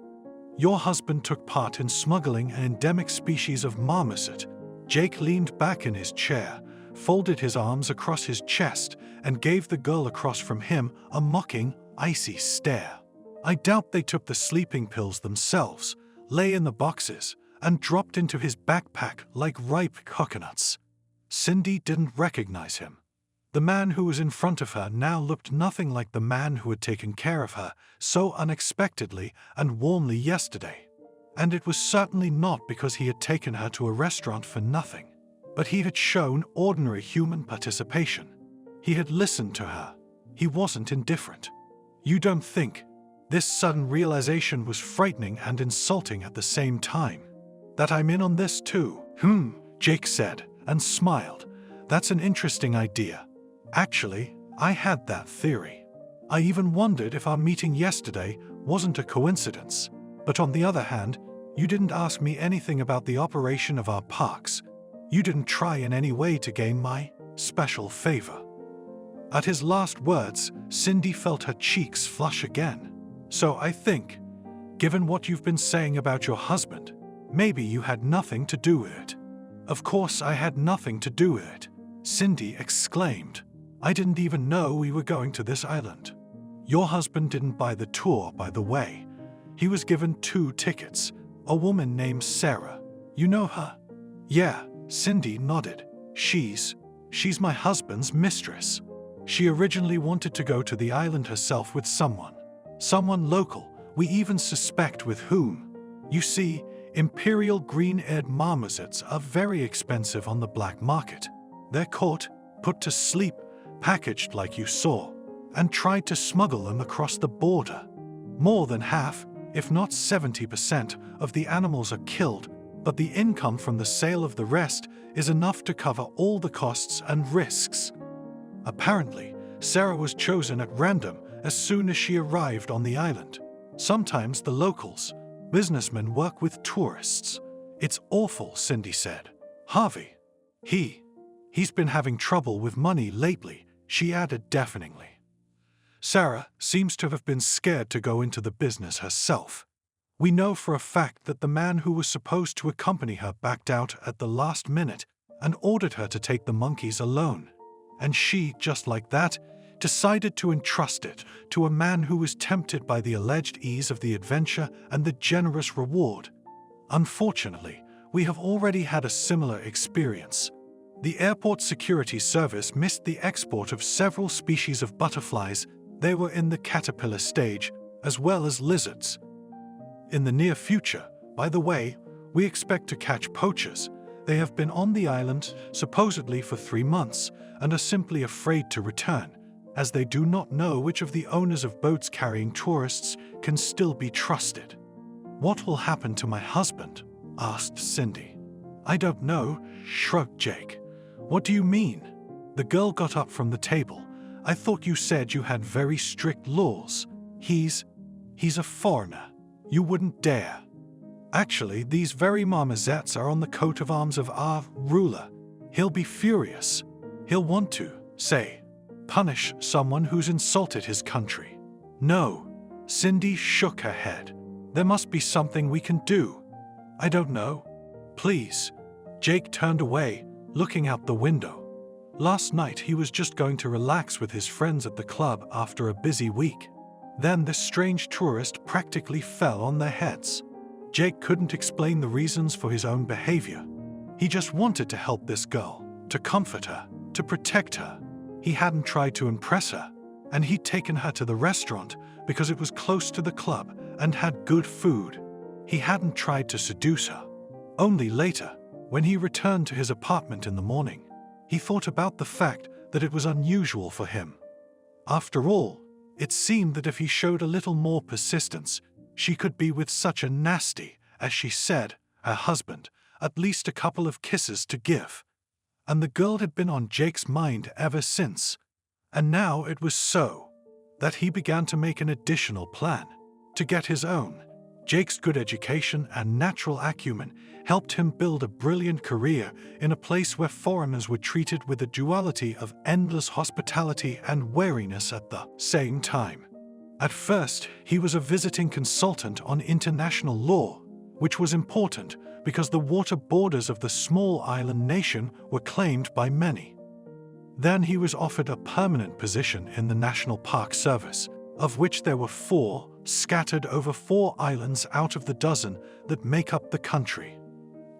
"Your husband took part in smuggling an endemic species of marmoset." Jake leaned back in his chair, folded his arms across his chest, and gave the girl across from him a mocking, icy stare. "I doubt they took the sleeping pills themselves, lay in the boxes, and dropped into his backpack like ripe coconuts." Cindy didn't recognize him. The man who was in front of her now looked nothing like the man who had taken care of her so unexpectedly and warmly yesterday. And it was certainly not because he had taken her to a restaurant for nothing, but he had shown ordinary human participation. He had listened to her. He wasn't indifferent. "You don't think?" This sudden realization was frightening and insulting at the same time. "That I'm in on this too?" Jake said, and smiled. "That's an interesting idea. Actually, I had that theory. I even wondered if our meeting yesterday wasn't a coincidence. But on the other hand, you didn't ask me anything about the operation of our parks. You didn't try in any way to gain my special favor." At his last words, Cindy felt her cheeks flush again. "So I think, given what you've been saying about your husband, maybe you had nothing to do with it." "Of course I had nothing to do with it," Cindy exclaimed. I didn't even know we were going to this island. Your husband didn't buy the tour, by the way. He was given 2 tickets. A woman named Sarah. You know her? Yeah, Cindy nodded. She's my husband's mistress. She originally wanted to go to the island herself with someone local. We even suspect with whom. You see, imperial green-eared marmosets are very expensive on the black market. They're caught, put to sleep, packaged like you saw, and tried to smuggle them across the border. More than half, if not 70%, of the animals are killed, but the income from the sale of the rest is enough to cover all the costs and risks. Apparently, Sarah was chosen at random as soon as she arrived on the island. Sometimes the locals, businessmen, work with tourists. It's awful, Cindy said. Harvey, he's been having trouble with money lately, she added deafeningly. Sarah seems to have been scared to go into the business herself. We know for a fact that the man who was supposed to accompany her backed out at the last minute and ordered her to take the monkeys alone. And she, just like that, decided to entrust it to a man who was tempted by the alleged ease of the adventure and the generous reward. Unfortunately, we have already had a similar experience. The airport security service missed the export of several species of butterflies. They were in the caterpillar stage, as well as lizards. In the near future, by the way, we expect to catch poachers. They have been on the island, supposedly for 3 months, and are simply afraid to return, as they do not know which of the owners of boats carrying tourists can still be trusted. What will happen to my husband? Asked Cindy. I don't know, shrugged Jake. What do you mean? The girl got up from the table. I thought you said you had very strict laws. He's a foreigner. You wouldn't dare. Actually, these very marmosets are on the coat of arms of our ruler. He'll be furious. He'll want to, say, punish someone who's insulted his country. No, Cindy shook her head. There must be something we can do. I don't know. Please. Jake turned away, looking out the window. Last night he was just going to relax with his friends at the club after a busy week. Then this strange tourist practically fell on their heads. Jake couldn't explain the reasons for his own behavior. He just wanted to help this girl, to comfort her, to protect her. He hadn't tried to impress her, and he'd taken her to the restaurant because it was close to the club and had good food. He hadn't tried to seduce her. Only later, when he returned to his apartment in the morning, he thought about the fact that it was unusual for him. After all, it seemed that if he showed a little more persistence, she could be with such a nasty, as she said, her husband, at least a couple of kisses to give. And the girl had been on Jake's mind ever since. And now it was so that he began to make an additional plan to get his own. Jake's good education and natural acumen helped him build a brilliant career in a place where foreigners were treated with a duality of endless hospitality and wariness at the same time. At first, he was a visiting consultant on international law, which was important because the water borders of the small island nation were claimed by many. Then he was offered a permanent position in the National Park Service, of which there were 4 scattered over 4 islands out of the dozen that make up the country.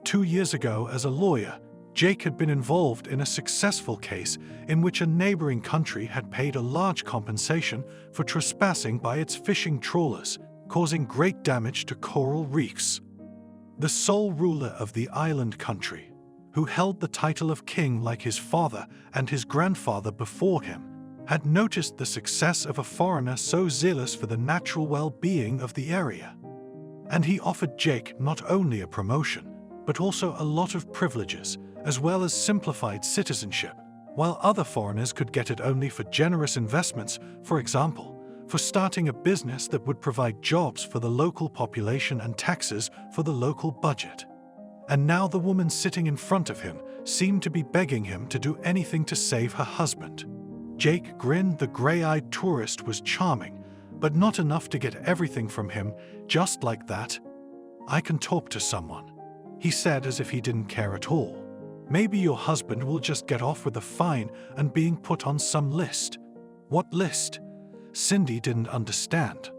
2 years ago, as a lawyer, Jake had been involved in a successful case in which a neighboring country had paid a large compensation for trespassing by its fishing trawlers, causing great damage to coral reefs. The sole ruler of the island country, who held the title of king like his father and his grandfather before him, had noticed the success of a foreigner so zealous for the natural well-being of the area. And he offered Jake not only a promotion, but also a lot of privileges, as well as simplified citizenship, while other foreigners could get it only for generous investments, for example, for starting a business that would provide jobs for the local population and taxes for the local budget. And now the woman sitting in front of him seemed to be begging him to do anything to save her husband. Jake grinned. The gray-eyed tourist was charming, but not enough to get everything from him just like that. I can talk to someone, he said as if he didn't care at all. Maybe your husband will just get off with a fine and being put on some list. What list? Cindy didn't understand.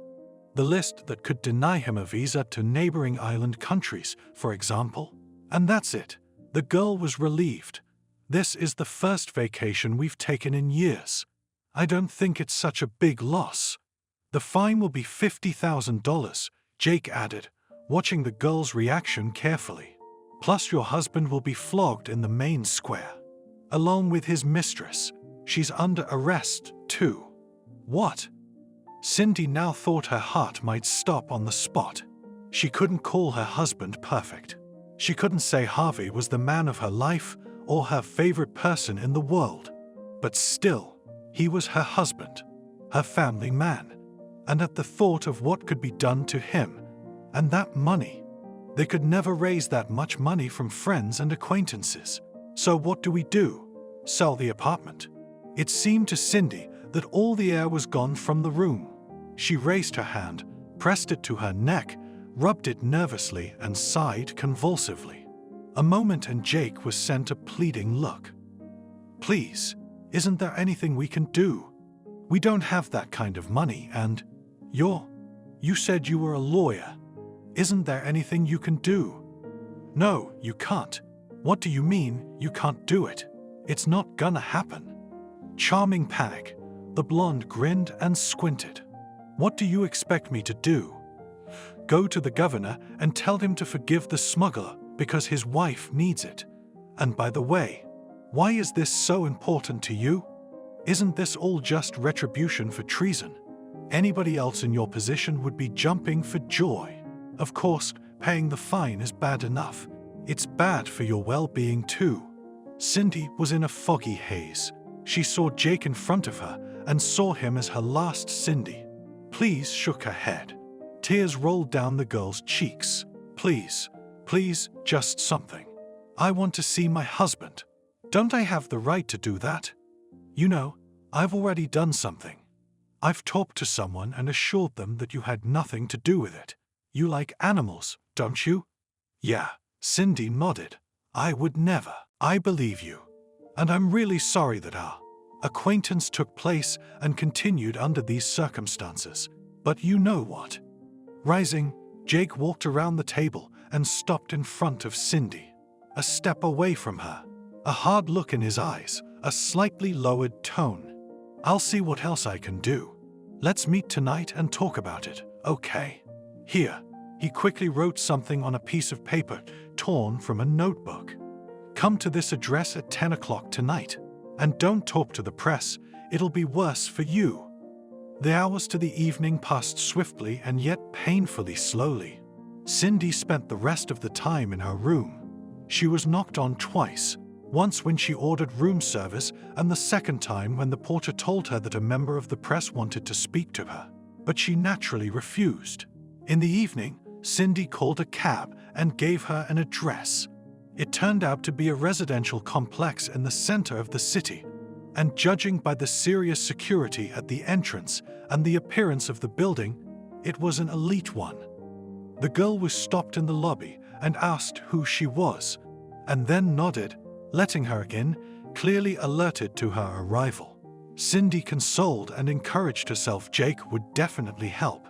The list that could deny him a visa to neighboring island countries, for example. And that's it. The girl was relieved. This is the first vacation we've taken in years. I don't think it's such a big loss. The fine will be $50,000, Jake added, watching the girl's reaction carefully. Plus your husband will be flogged in the main square. Along with his mistress. She's under arrest, too. What? Cindy now thought her heart might stop on the spot. She couldn't call her husband perfect. She couldn't say Harvey was the man of her life or her favorite person in the world. But still, he was her husband, her family man. And at the thought of what could be done to him, and that money, they could never raise that much money from friends and acquaintances. So what do we do? Sell the apartment? It seemed to Cindy that all the air was gone from the room. She raised her hand, pressed it to her neck, rubbed it nervously and sighed convulsively. A moment and Jake was sent a pleading look. Please, isn't there anything we can do? We don't have that kind of money and you said you were a lawyer. Isn't there anything you can do? No, you can't. What do you mean you can't do it? It's not gonna happen. Charming panic. The blonde grinned and squinted. What do you expect me to do? Go to the governor and tell him to forgive the smuggler because his wife needs it. And by the way, why is this so important to you? Isn't this all just retribution for treason? Anybody else in your position would be jumping for joy. Of course, paying the fine is bad enough. It's bad for your well-being too. Cindy was in a foggy haze. She saw Jake in front of her and saw him as her last Cindy. Please shook her head. Tears rolled down the girl's cheeks. Please, just something. I want to see my husband. Don't I have the right to do that? You know, I've already done something. I've talked to someone and assured them that you had nothing to do with it. You like animals, don't you? Yeah, Cindy nodded. I would never. I believe you. And I'm really sorry that our acquaintance took place and continued under these circumstances. But you know what? Rising, Jake walked around the table and stopped in front of Cindy. A step away from her. A hard look in his eyes, a slightly lowered tone. I'll see what else I can do. Let's meet tonight and talk about it, okay? Here, he quickly wrote something on a piece of paper torn from a notebook. Come to this address at 10 o'clock tonight. And don't talk to the press, it'll be worse for you. The hours to the evening passed swiftly and yet painfully slowly. Cindy spent the rest of the time in her room. She was knocked on twice, once when she ordered room service and the second time when the porter told her that a member of the press wanted to speak to her. But she naturally refused. In the evening, Cindy called a cab and gave her an address. It turned out to be a residential complex in the center of the city, and judging by the serious security at the entrance and the appearance of the building, it was an elite one. The girl was stopped in the lobby and asked who she was, and then nodded, letting her in, clearly alerted to her arrival. Cindy consoled and encouraged herself Jake would definitely help.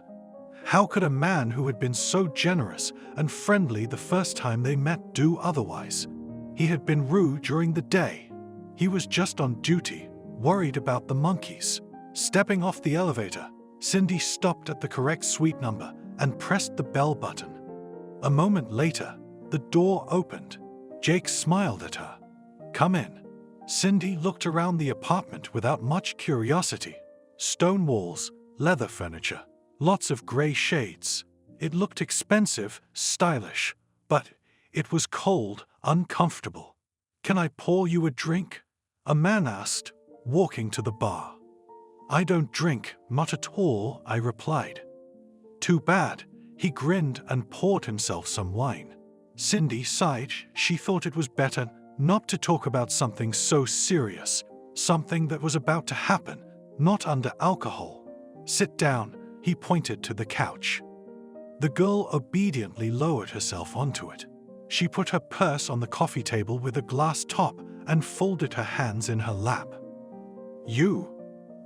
How could a man who had been so generous and friendly the first time they met do otherwise? He had been rude during the day. He was just on duty, worried about the monkeys. Stepping off the elevator, Cindy stopped at the correct suite number and pressed the bell button. A moment later, the door opened. Jake smiled at her. Come in. Cindy looked around the apartment without much curiosity. Stone walls, leather furniture, lots of gray shades. It looked expensive, stylish, but it was cold, uncomfortable. Can I pour you a drink? A man asked, walking to the bar. I don't drink, not at all, I replied. Too bad. He grinned and poured himself some wine. Cindy sighed. She thought it was better not to talk about something so serious, something that was about to happen, not under alcohol. Sit down, he pointed to the couch. The girl obediently lowered herself onto it. She put her purse on the coffee table with a glass top and folded her hands in her lap.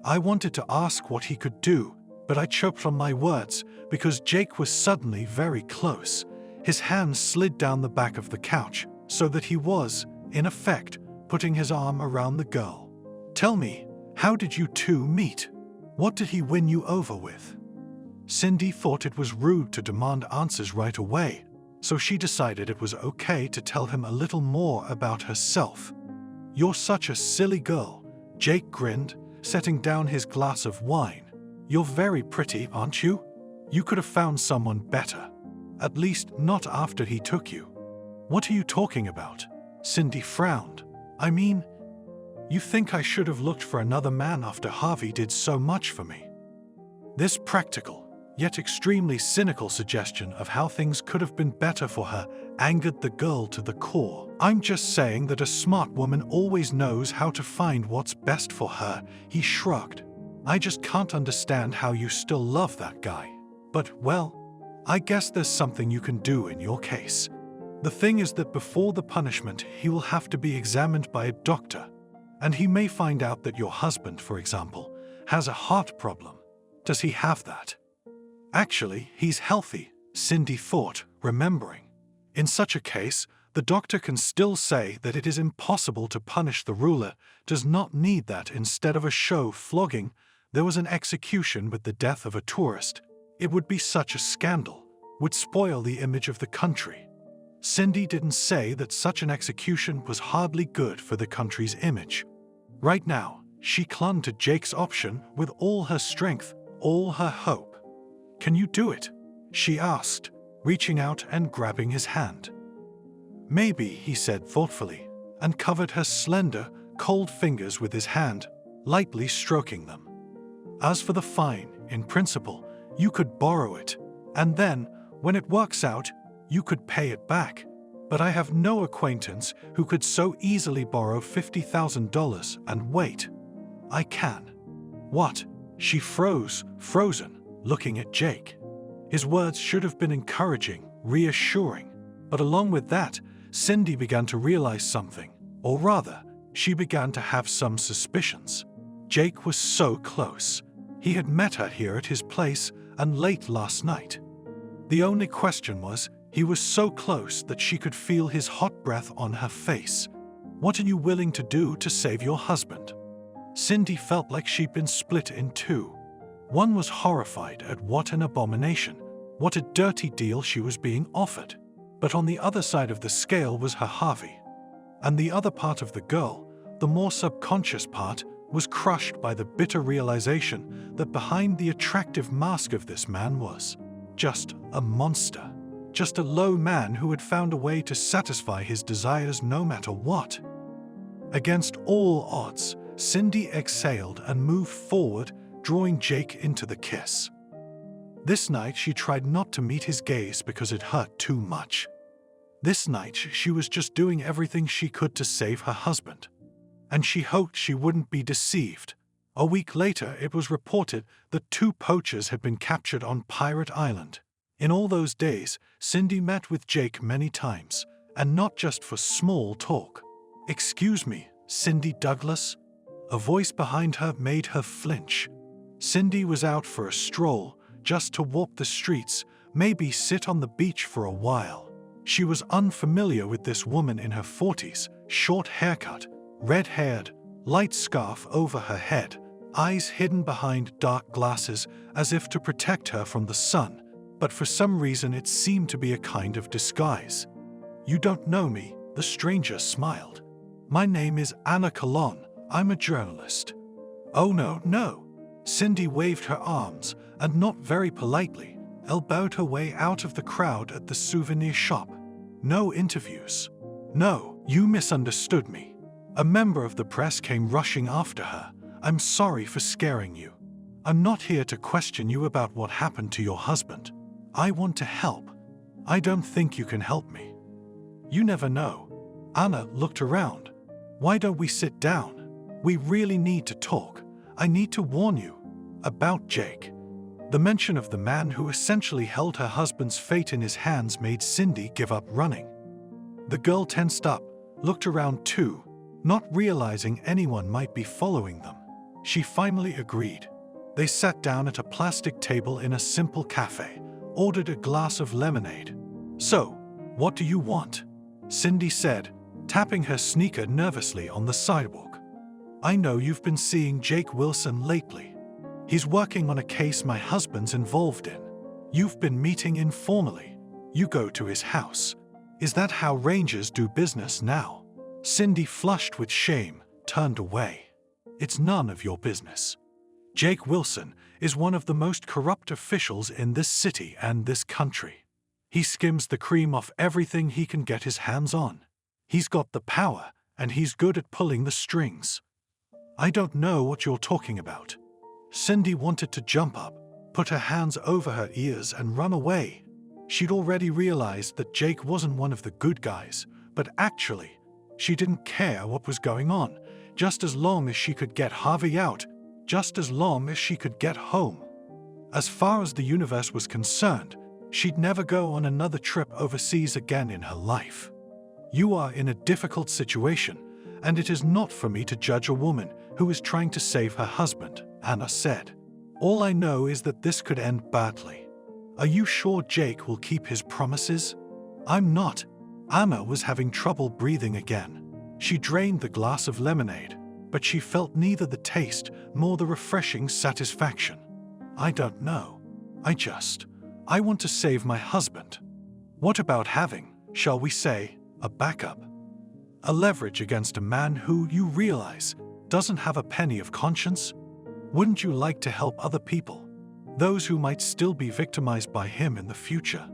I wanted to ask what he could do, but I choked on my words because Jake was suddenly very close. His hands slid down the back of the couch so that he was, in effect, putting his arm around the girl. Tell me, how did you two meet? What did he win you over with? Cindy thought it was rude to demand answers right away, so she decided it was okay to tell him a little more about herself. You're such a silly girl, Jake grinned, setting down his glass of wine. You're very pretty, aren't you? You could have found someone better. At least not after he took you. What are you talking about? Cindy frowned. I mean, you think I should have looked for another man after Harvey did so much for me? This practical, yet extremely cynical suggestion of how things could have been better for her angered the girl to the core. I'm just saying that a smart woman always knows how to find what's best for her, he shrugged. I just can't understand how you still love that guy. But, well, I guess there's something you can do in your case. The thing is that before the punishment, he will have to be examined by a doctor, and he may find out that your husband, for example, has a heart problem. Does he have that? Actually, he's healthy, Cindy thought, remembering. In such a case, the doctor can still say that it is impossible to punish the ruler, does not need that. Instead of a show flogging, there was an execution with the death of a tourist. It would be such a scandal, would spoil the image of the country. Cindy didn't say that such an execution was hardly good for the country's image. Right now, she clung to Jake's option with all her strength, all her hope. Can you do it? She asked, reaching out and grabbing his hand. Maybe, he said thoughtfully, and covered her slender, cold fingers with his hand, lightly stroking them. As for the fine, in principle, you could borrow it, and then, when it works out, you could pay it back. But I have no acquaintance who could so easily borrow $50,000 and wait. I can. What? She froze, frozen, looking at Jake. His words should have been encouraging, reassuring. But along with that, Cindy began to realize something, or rather, she began to have some suspicions. Jake was so close. He had met her here at his place and late last night. The only question was, he was so close that she could feel his hot breath on her face. What are you willing to do to save your husband? Cindy felt like she'd been split in two. One was horrified at what an abomination, what a dirty deal she was being offered. But on the other side of the scale was her Harvey. And the other part of the girl, the more subconscious part, was crushed by the bitter realization that behind the attractive mask of this man was just a monster. Just a low man who had found a way to satisfy his desires no matter what. Against all odds, Cindy exhaled and moved forward, drawing Jake into the kiss. This night she tried not to meet his gaze because it hurt too much. This night she was just doing everything she could to save her husband. And she hoped she wouldn't be deceived. A week later it was reported that 2 poachers had been captured on Pirate Island. In all those days, Cindy met with Jake many times, and not just for small talk. "Excuse me, Cindy Douglas?" A voice behind her made her flinch. Cindy was out for a stroll, just to walk the streets, maybe sit on the beach for a while. She was unfamiliar with this woman in her 40s, short haircut, red-haired, light scarf over her head, eyes hidden behind dark glasses as if to protect her from the sun. But for some reason it seemed to be a kind of disguise. "You don't know me," the stranger smiled. "My name is Anna Colon. I'm a journalist." "Oh no." Cindy waved her arms and not very politely, elbowed her way out of the crowd at the souvenir shop. "No interviews." "No, you misunderstood me." A member of the press came rushing after her. "I'm sorry for scaring you. I'm not here to question you about what happened to your husband. I want to help. I don't think you can help me." "You never know." Anna looked around. "Why don't we sit down? We really need to talk. I need to warn you about Jake." The mention of the man who essentially held her husband's fate in his hands made Cindy give up running. The girl tensed up, looked around too, not realizing anyone might be following them. She finally agreed. They sat down at a plastic table in a simple cafe, ordered a glass of lemonade. "So, what do you want?" Cindy said, tapping her sneaker nervously on the sidewalk. "I know you've been seeing Jake Wilson lately. He's working on a case my husband's involved in. You've been meeting informally. You go to his house. Is that how Rangers do business now?" Cindy, flushed with shame, turned away. "It's none of your business. Jake Wilson is one of the most corrupt officials in this city and this country. He skims the cream off everything he can get his hands on. He's got the power, and he's good at pulling the strings." "I don't know what you're talking about." Cindy wanted to jump up, put her hands over her ears and run away. She'd already realized that Jake wasn't one of the good guys, but actually, she didn't care what was going on, just as long as she could get Harvey out, just as long as she could get home. As far as the universe was concerned, she'd never go on another trip overseas again in her life. "You are in a difficult situation, and it is not for me to judge a woman who is trying to save her husband," Anna said. "All I know is that this could end badly. Are you sure Jake will keep his promises?" "I'm not." Anna was having trouble breathing again. She drained the glass of lemonade, but she felt neither the taste nor the refreshing satisfaction. "I don't know. I want to save my husband. What about having, shall we say, a backup? A leverage against a man who, you realize, doesn't have a penny of conscience? Wouldn't you like to help other people? Those who might still be victimized by him in the future?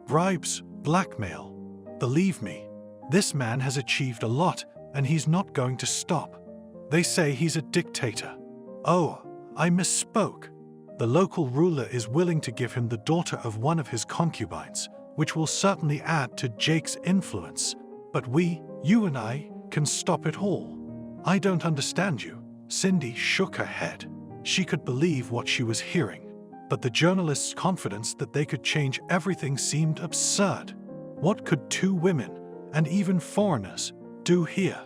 Bribes, blackmail. Believe me, this man has achieved a lot, and he's not going to stop. They say he's a dictator. Oh, I misspoke. The local ruler is willing to give him the daughter of one of his concubines, which will certainly add to Jake's influence. But we, you and I, can stop it all." "I don't understand you." Cindy shook her head. She could believe what she was hearing, but the journalist's confidence that they could change everything seemed absurd. What could two women, and even foreigners, do here?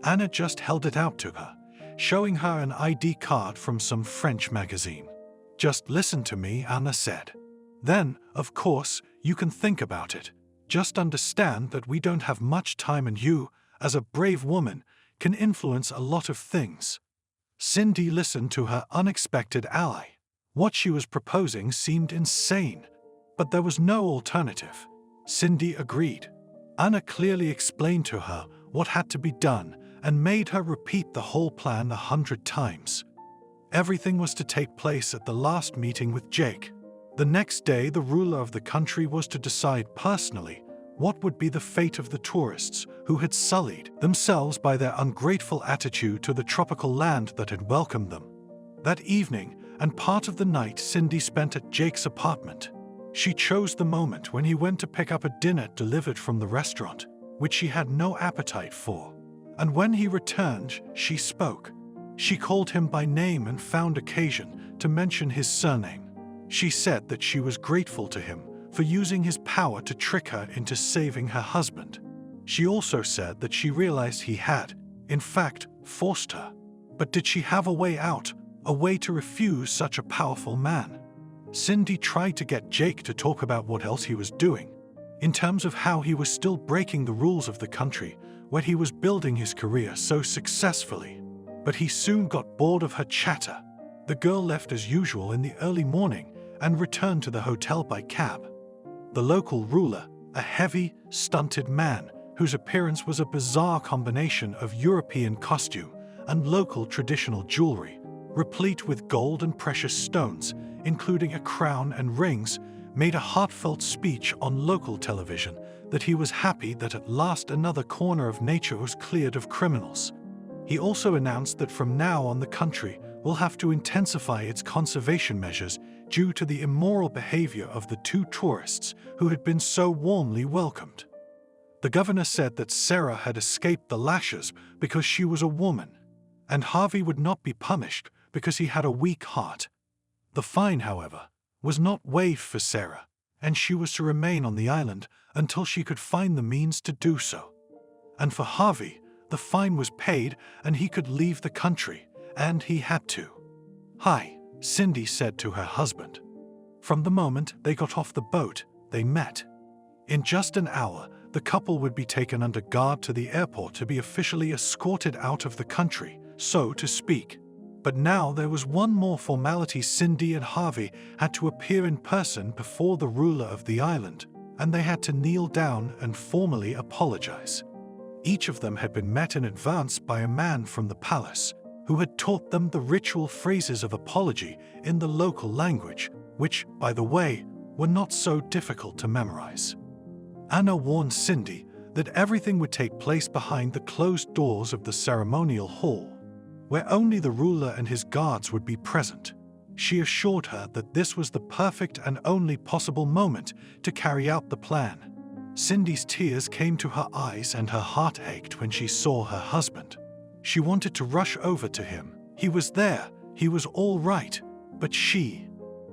Anna just held it out to her, showing her an ID card from some French magazine. "Just listen to me," Anna said. "Then, of course, you can think about it. Just understand that we don't have much time and you, as a brave woman, can influence a lot of things." Cindy listened to her unexpected ally. What she was proposing seemed insane, but there was no alternative. Cindy agreed. Anna clearly explained to her what had to be done and made her repeat the whole plan 100 times. Everything was to take place at the last meeting with Jake. The next day, the ruler of the country was to decide personally what would be the fate of the tourists who had sullied themselves by their ungrateful attitude to the tropical land that had welcomed them. That evening and part of the night Cindy spent at Jake's apartment. She chose the moment when he went to pick up a dinner delivered from the restaurant, which she had no appetite for. And when he returned, she spoke. She called him by name and found occasion to mention his surname. She said that she was grateful to him for using his power to trick her into saving her husband. She also said that she realized he had, in fact, forced her. But did she have a way out, a way to refuse such a powerful man? Cindy tried to get Jake to talk about what else he was doing, in terms of how he was still breaking the rules of the country where he was building his career so successfully. But he soon got bored of her chatter. The girl left as usual in the early morning and returned to the hotel by cab. The local ruler, a heavy, stunted man whose appearance was a bizarre combination of European costume and local traditional jewelry, replete with gold and precious stones, including a crown and rings, made a heartfelt speech on local television that he was happy that at last another corner of nature was cleared of criminals. He also announced that from now on the country will have to intensify its conservation measures due to the immoral behavior of the two tourists who had been so warmly welcomed. The governor said that Sarah had escaped the lashes because she was a woman, and Harvey would not be punished because he had a weak heart. The fine, however, was not waived for Sarah, and she was to remain on the island until she could find the means to do so. And for Harvey, the fine was paid and he could leave the country, and he had to. "Hi," Cindy said to her husband. From the moment they got off the boat, they met. In just an hour, the couple would be taken under guard to the airport to be officially escorted out of the country, so to speak. But now there was one more formality. Cindy and Harvey had to appear in person before the ruler of the island, and they had to kneel down and formally apologize. Each of them had been met in advance by a man from the palace, who had taught them the ritual phrases of apology in the local language, which, by the way, were not so difficult to memorize. Anna warned Cindy that everything would take place behind the closed doors of the ceremonial hall, where only the ruler and his guards would be present. She assured her that this was the perfect and only possible moment to carry out the plan. Cindy's tears came to her eyes and her heart ached when she saw her husband. She wanted to rush over to him. He was there, he was all right, but she,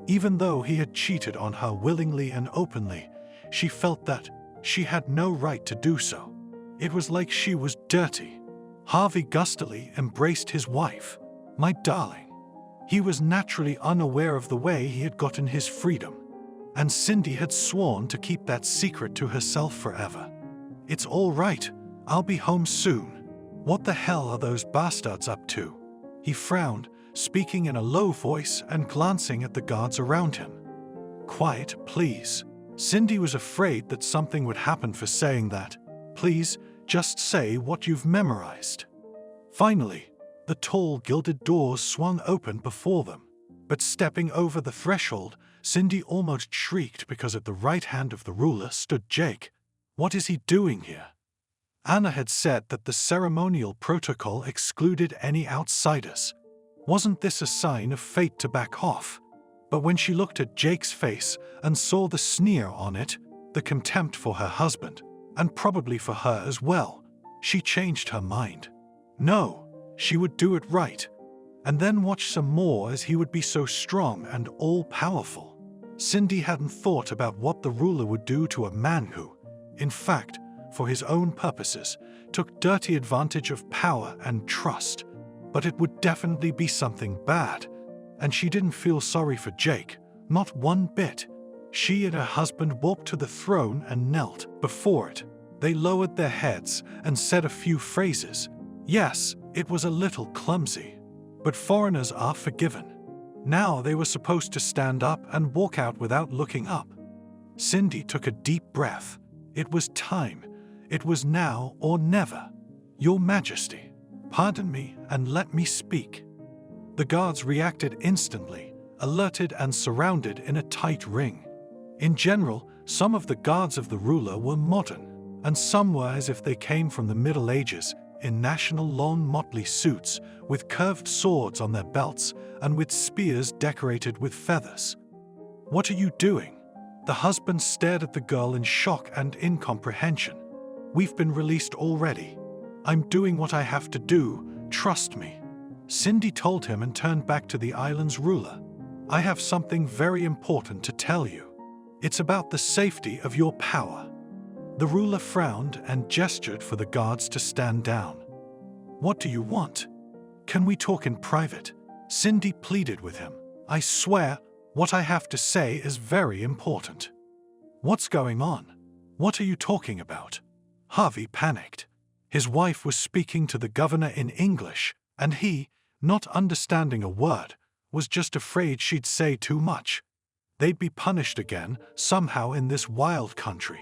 even though he had cheated on her willingly and openly, she felt that she had no right to do so. It was like she was dirty. Harvey gustily embraced his wife. "My darling." He was naturally unaware of the way he had gotten his freedom, and Cindy had sworn to keep that secret to herself forever. "It's all right. I'll be home soon." "What the hell are those bastards up to?" He frowned, speaking in a low voice and glancing at the guards around him. "Quiet, please." Cindy was afraid that something would happen for saying that. "Please, just say what you've memorized." Finally, the tall gilded doors swung open before them. But stepping over the threshold, Cindy almost shrieked because at the right hand of the ruler stood Jake. What is he doing here? Anna had said that the ceremonial protocol excluded any outsiders. Wasn't this a sign of fate to back off? But when she looked at Jake's face and saw the sneer on it, the contempt for her husband, and probably for her as well, she changed her mind. No, she would do it right, and then watch some more as he would be so strong and all-powerful. Cindy hadn't thought about what the ruler would do to a man who, in fact, for his own purposes, took dirty advantage of power and trust. But it would definitely be something bad, and she didn't feel sorry for Jake, not one bit. She and her husband walked to the throne and knelt before it. They lowered their heads and said a few phrases. Yes, it was a little clumsy, but foreigners are forgiven. Now they were supposed to stand up and walk out without looking up. Cindy took a deep breath. It was time. It was now or never. "Your Majesty, pardon me and let me speak." The guards reacted instantly, alerted and surrounded in a tight ring. In general, some of the guards of the ruler were modern, and some were as if they came from the Middle Ages, in national long motley suits, with curved swords on their belts and with spears decorated with feathers. "What are you doing?" The husband stared at the girl in shock and incomprehension. "We've been released already. I'm doing what I have to do, trust me." Cindy told him and turned back to the island's ruler. "I have something very important to tell you. It's about the safety of your power." The ruler frowned and gestured for the guards to stand down. "What do you want?" "Can we talk in private?" Cindy pleaded with him. "I swear, what I have to say is very important." "What's going on? What are you talking about?" Harvey panicked. His wife was speaking to the governor in English, and he, not understanding a word, was just afraid she'd say too much. They'd be punished again, somehow in this wild country.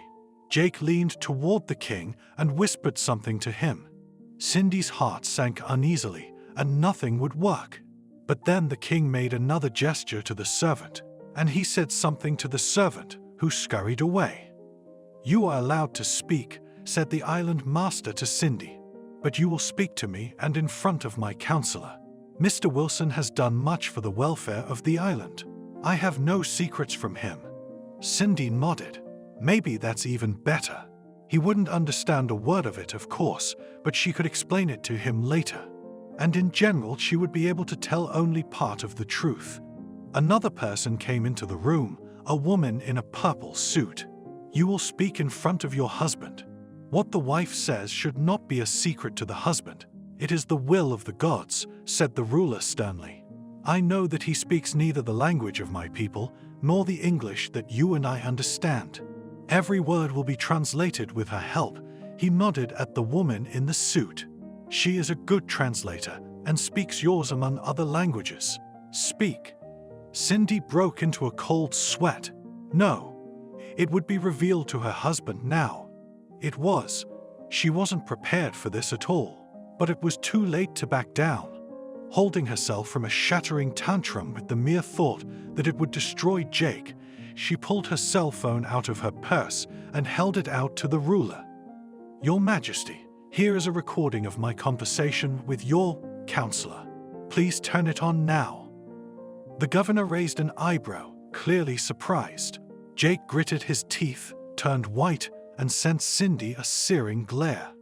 Jake leaned toward the king and whispered something to him. Cindy's heart sank uneasily, and nothing would work. But then the king made another gesture to the servant, and he said something to the servant, who scurried away. "You are allowed to speak," said the island master to Cindy, "but you will speak to me and in front of my counselor. Mr. Wilson has done much for the welfare of the island. I have no secrets from him." Cindy nodded. Maybe that's even better. He wouldn't understand a word of it, of course, but she could explain it to him later. And in general, she would be able to tell only part of the truth. Another person came into the room, a woman in a purple suit. You will speak in front of your husband. What the wife says should not be a secret to the husband. It is the will of the gods, said the ruler sternly. I know that he speaks neither the language of my people nor the English that you and I understand. Every word will be translated with her help. He nodded at the woman in the suit. She is a good translator and speaks yours among other languages. Speak. Cindy broke into a cold sweat. No. It would be revealed to her husband now. It was. She wasn't prepared for this at all, but it was too late to back down. Holding herself from a shattering tantrum with the mere thought that it would destroy Jake, she pulled her cell phone out of her purse and held it out to the ruler. Your Majesty, here is a recording of my conversation with your counselor. Please turn it on now. The governor raised an eyebrow, clearly surprised. Jake gritted his teeth, turned white, and sent Cindy a searing glare.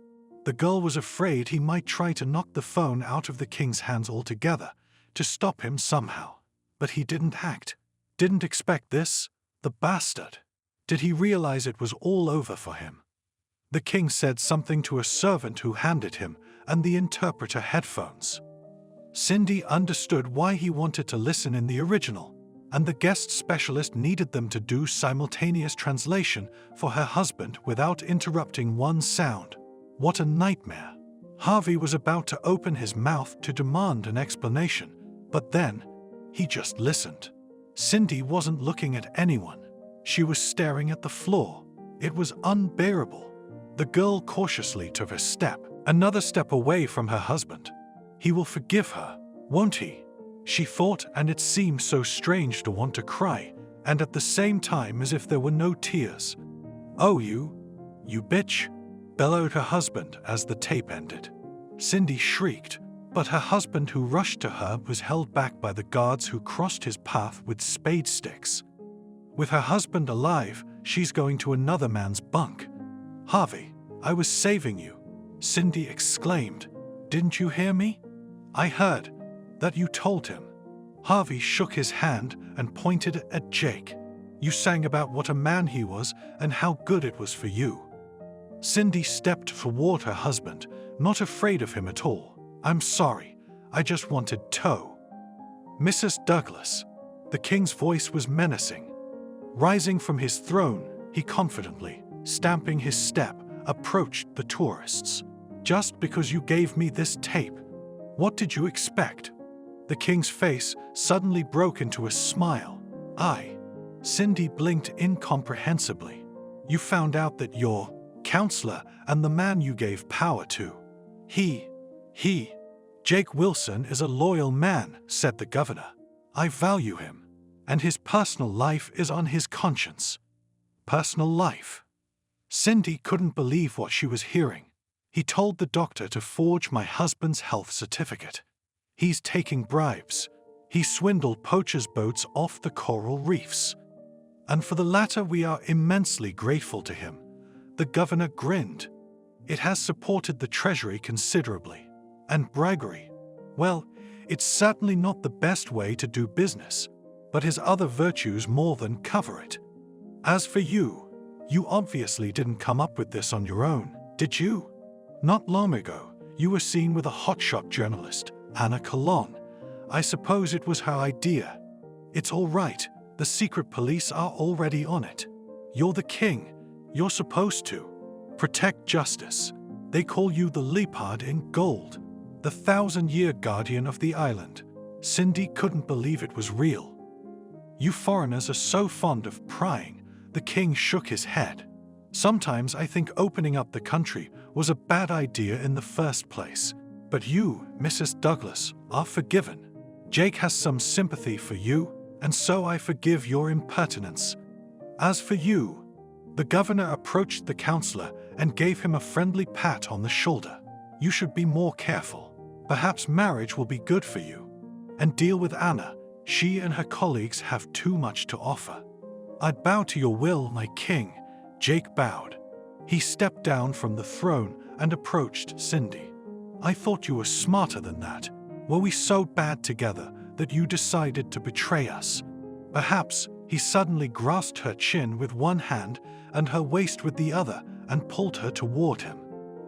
The girl was afraid he might try to knock the phone out of the king's hands altogether, to stop him somehow. But he didn't act. Didn't expect this, the bastard. Did he realize it was all over for him? The king said something to a servant who handed him and the interpreter headphones. Cindy understood why he wanted to listen in the original, and the guest specialist needed them to do simultaneous translation for her husband without interrupting one sound. What a nightmare. Harvey was about to open his mouth to demand an explanation, but then he just listened. Cindy wasn't looking at anyone. She was staring at the floor. It was unbearable. The girl cautiously took a step, another step away from her husband. He will forgive her, won't he? She thought, and it seemed so strange to want to cry, and at the same time as if there were no tears. Oh, you bitch, bellowed her husband as the tape ended. Cindy shrieked, but her husband, who rushed to her, was held back by the guards who crossed his path with spade sticks. With her husband alive, she's going to another man's bunk. Harvey, I was saving you, Cindy exclaimed. Didn't you hear me? I heard that you told him. Harvey shook his hand and pointed at Jake. You sang about what a man he was and how good it was for you. Cindy stepped toward her husband, not afraid of him at all. I'm sorry, I just wanted tow. Mrs. Douglas. The king's voice was menacing. Rising from his throne, he confidently, stamping his step, approached the tourists. Just because you gave me this tape, what did you expect? The king's face suddenly broke into a smile. Cindy blinked incomprehensibly. You found out that your counselor and the man you gave power to, Jake Wilson is a loyal man, said the governor. I value him, and his personal life is on his conscience. Personal life? Cindy couldn't believe what she was hearing. He told the doctor to forge my husband's health certificate. He's taking bribes. He swindled poachers' boats off the coral reefs. And for the latter we are immensely grateful to him. The governor grinned. It has supported the treasury considerably. And bribery, well, it's certainly not the best way to do business, but his other virtues more than cover it. As for you obviously didn't come up with this on your own, did you? Not long ago, you were seen with a hotshot journalist, Anna Colon. I suppose it was her idea. It's all right. The secret police are already on it. You're the king. You're supposed to protect justice. They call you the leopard in gold, the 1,000-year guardian of the island. Cindy couldn't believe it was real. You foreigners are so fond of prying. The king shook his head. Sometimes I think opening up the country was a bad idea in the first place. But you, Mrs. Douglas, are forgiven. Jake has some sympathy for you, and so I forgive your impertinence. As for you, the governor approached the counselor and gave him a friendly pat on the shoulder. You should be more careful. Perhaps marriage will be good for you. And deal with Anna. She and her colleagues have too much to offer. I'd bow to your will, my king. Jake bowed. He stepped down from the throne and approached Cindy. I thought you were smarter than that. Were we so bad together that you decided to betray us? Perhaps, He suddenly grasped her chin with one hand and her waist with the other and pulled her toward him.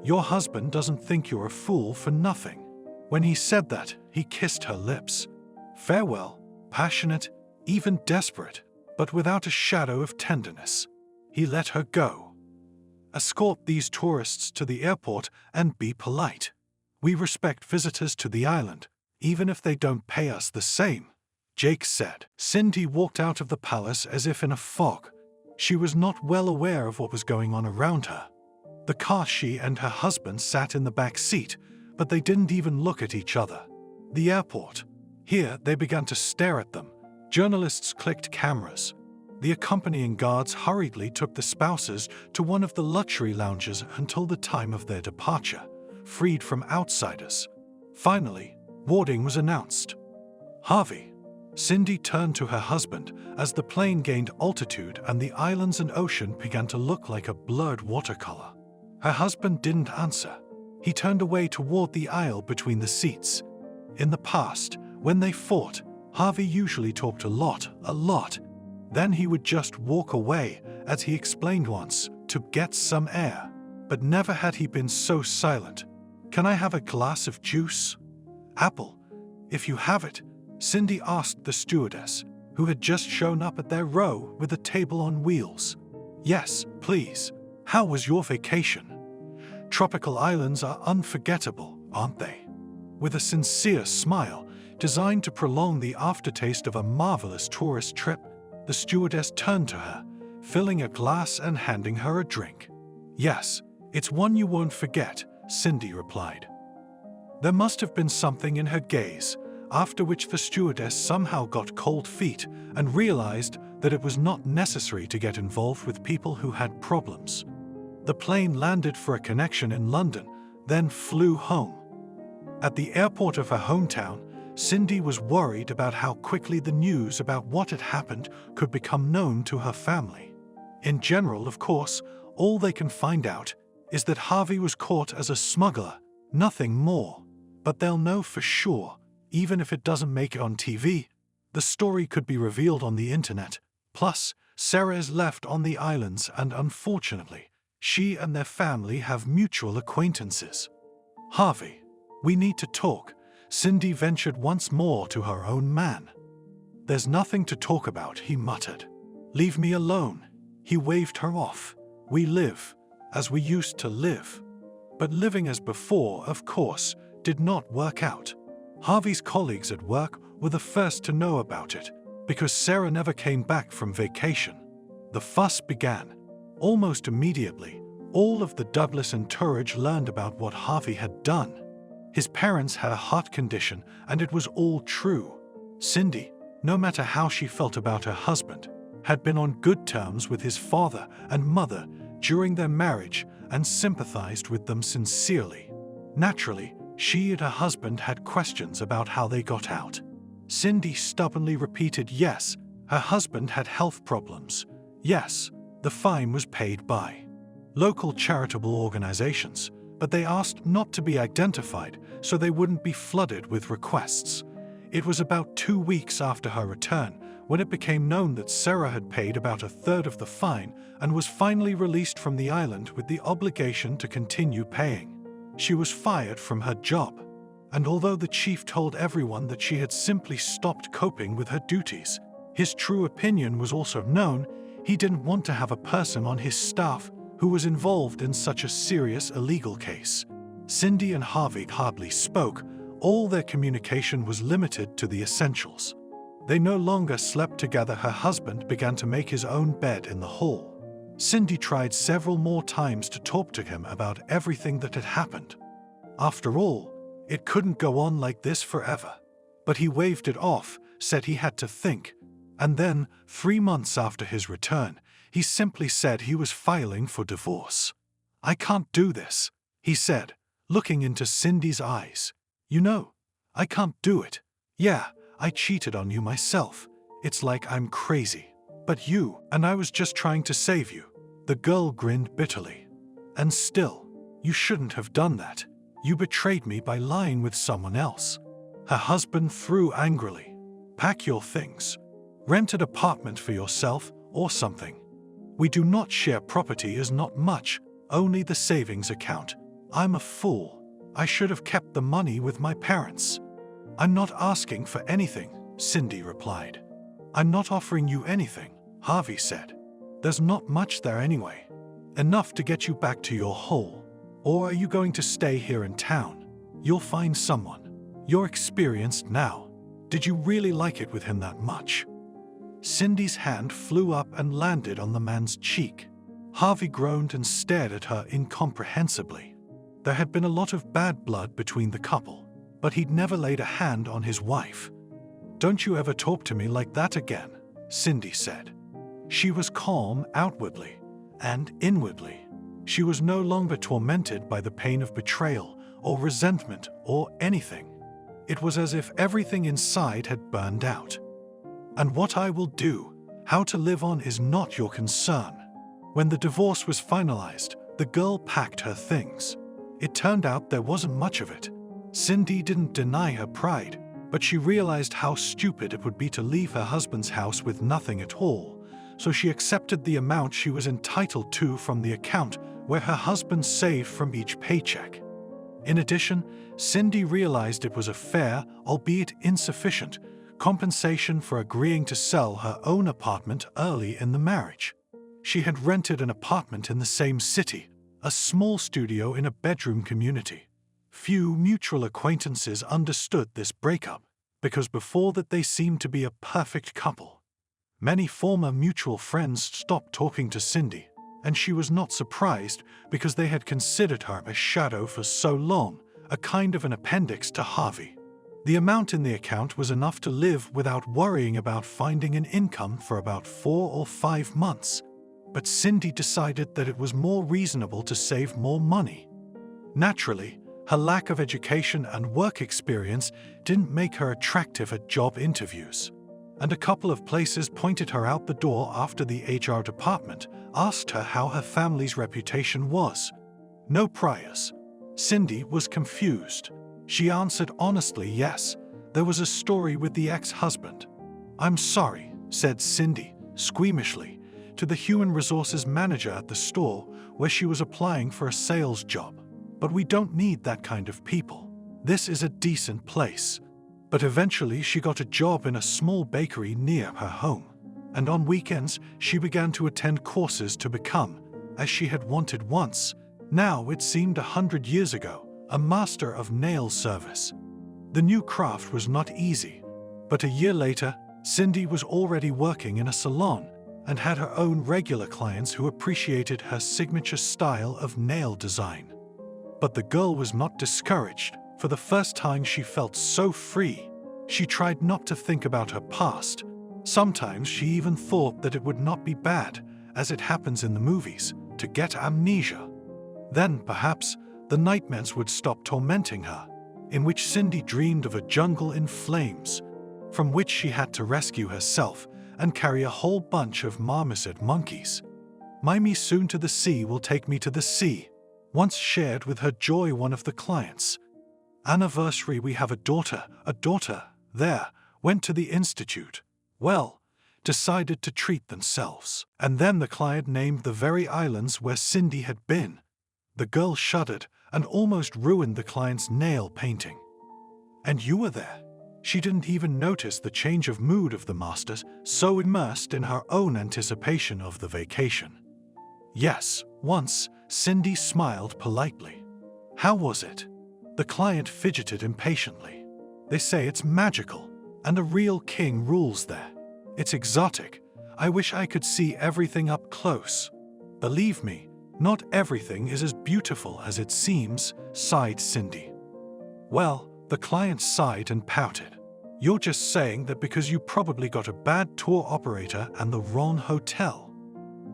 "Your husband doesn't think you're a fool for nothing." When he said that, he kissed her lips. Farewell, passionate, even desperate, but without a shadow of tenderness. He let her go. "Escort these tourists to the airport and be polite. We respect visitors to the island, even if they don't pay us the same," Jake said. Cindy walked out of the palace as if in a fog. She was not well aware of what was going on around her. The car she and her husband sat in the back seat, but they didn't even look at each other. The airport. Here, they began to stare at them. Journalists clicked cameras. The accompanying guards hurriedly took the spouses to one of the luxury lounges until the time of their departure, freed from outsiders. Finally, boarding was announced. "Harvey." Cindy turned to her husband as the plane gained altitude and the islands and ocean began to look like a blurred watercolor. Her husband didn't answer. He turned away toward the aisle between the seats. In the past, when they fought, Harvey usually talked a lot. Then he would just walk away, as he explained once, to get some air. But never had he been so silent. "Can I have a glass of juice?" "Apple, if you have it," Cindy asked the stewardess, who had just shown up at their row with a table on wheels. "Yes, please. How was your vacation?" Tropical islands are unforgettable, aren't they? With a sincere smile, designed to prolong the aftertaste of a marvelous tourist trip, the stewardess turned to her, filling a glass and handing her a drink. "Yes, it's one you won't forget," Cindy replied. There must have been something in her gaze, after which the stewardess somehow got cold feet and realized that it was not necessary to get involved with people who had problems. The plane landed for a connection in London, then flew home. At the airport of her hometown, Cindy was worried about how quickly the news about what had happened could become known to her family. In general, of course, all they can find out is that Harvey was caught as a smuggler, nothing more. But they'll know for sure, even if it doesn't make it on TV. The story could be revealed on the internet. Plus, Sarah is left on the islands and unfortunately, she and their family have mutual acquaintances. "Harvey, we need to talk," Cindy ventured once more to her own man. "There's nothing to talk about," he muttered. "Leave me alone." He waved her off. "We live as we used to live." But living as before, of course, did not work out. Harvey's colleagues at work were the first to know about it, because Sarah never came back from vacation. The fuss began. Almost immediately, all of the Douglas entourage learned about what Harvey had done. His parents had a heart condition, and it was all true. Cindy, no matter how she felt about her husband, had been on good terms with his father and mother during their marriage and sympathized with them sincerely. Naturally, she and her husband had questions about how they got out. Cindy stubbornly repeated yes, her husband had health problems. Yes, the fine was paid by local charitable organizations, but they asked not to be identified so they wouldn't be flooded with requests. It was about 2 weeks after her return when it became known that Sarah had paid about a third of the fine and was finally released from the island with the obligation to continue paying. She was fired from her job, and although the chief told everyone that she had simply stopped coping with her duties, his true opinion was also known. He didn't want to have a person on his staff who was involved in such a serious illegal case. Cindy and Harvey hardly spoke. All their communication was limited to the essentials. They no longer slept together. Her husband began to make his own bed in the hall. Cindy tried several more times to talk to him about everything that had happened. After all, it couldn't go on like this forever. But he waved it off, said he had to think. And then, 3 months after his return, he simply said he was filing for divorce. "I can't do this," he said, looking into Cindy's eyes. "You know, I can't do it. Yeah, I cheated on you myself. It's like I'm crazy. But you, and I was just trying to save you." The girl grinned bitterly. "And still, you shouldn't have done that. You betrayed me by lying with someone else." Her husband threw angrily. "Pack your things. Rent an apartment for yourself or something. We do not share property is not much, only the savings account. I'm a fool. I should have kept the money with my parents. I'm not asking for anything, Cindy replied. I'm not offering you anything, Harvey said. There's not much there anyway. Enough to get you back to your hole. Or are you going to stay here in town? You'll find someone. You're experienced now. Did you really like it with him that much? Cindy's hand flew up and landed on the man's cheek. Harvey groaned and stared at her incomprehensibly. There had been a lot of bad blood between the couple, but he'd never laid a hand on his wife. Don't you ever talk to me like that again, Cindy said. She was calm outwardly, and inwardly. She was no longer tormented by the pain of betrayal or resentment or anything. It was as if everything inside had burned out. And what I will do, how to live on is not your concern. When the divorce was finalized, the girl packed her things. It turned out there wasn't much of it. Cindy didn't deny her pride, but she realized how stupid it would be to leave her husband's house with nothing at all, so she accepted the amount she was entitled to from the account where her husband saved from each paycheck. In addition, Cindy realized it was a fair, albeit insufficient, compensation for agreeing to sell her own apartment early in the marriage. She had rented an apartment in the same city, a small studio in a bedroom community. Few mutual acquaintances understood this breakup, because before that they seemed to be a perfect couple. Many former mutual friends stopped talking to Cindy, and she was not surprised because they had considered her a shadow for so long, a kind of an appendix to Harvey. The amount in the account was enough to live without worrying about finding an income for about 4 or 5 months. But Cindy decided that it was more reasonable to save more money. Naturally, her lack of education and work experience didn't make her attractive at job interviews. And a couple of places pointed her out the door after the HR department asked her how her family's reputation was. No priors. Cindy was confused. She answered honestly yes, there was a story with the ex-husband. I'm sorry, said Cindy, squeamishly, to the human resources manager at the store where she was applying for a sales job. But we don't need that kind of people. This is a decent place. But eventually she got a job in a small bakery near her home. And on weekends she began to attend courses to become, as she had wanted once, now it seemed 100 years ago, a master of nail service. The new craft was not easy, but a year later, Cindy was already working in a salon and had her own regular clients who appreciated her signature style of nail design. But the girl was not discouraged. For the first time she felt so free. She tried not to think about her past. Sometimes she even thought that it would not be bad, as it happens in the movies, to get amnesia. Then, perhaps, the nightmares would stop tormenting her, in which Cindy dreamed of a jungle in flames, from which she had to rescue herself and carry a whole bunch of marmoset monkeys. "My me soon to the sea will take me to the sea," once shared with her joy one of the clients. "Anniversary we have a daughter, there, went to the institute. Well, decided to treat themselves." And then the client named the very islands where Cindy had been. The girl shuddered and almost ruined the client's nail painting. "And you were there." She didn't even notice the change of mood of the masters, so immersed in her own anticipation of the vacation. "Yes, once," Cindy smiled politely. "How was it?" The client fidgeted impatiently. "They say it's magical, and a real king rules there. It's exotic. I wish I could see everything up close. Believe me, not everything is as beautiful as it seems," sighed Cindy. "Well," the client sighed and pouted. "You're just saying that because you probably got a bad tour operator and the wrong hotel."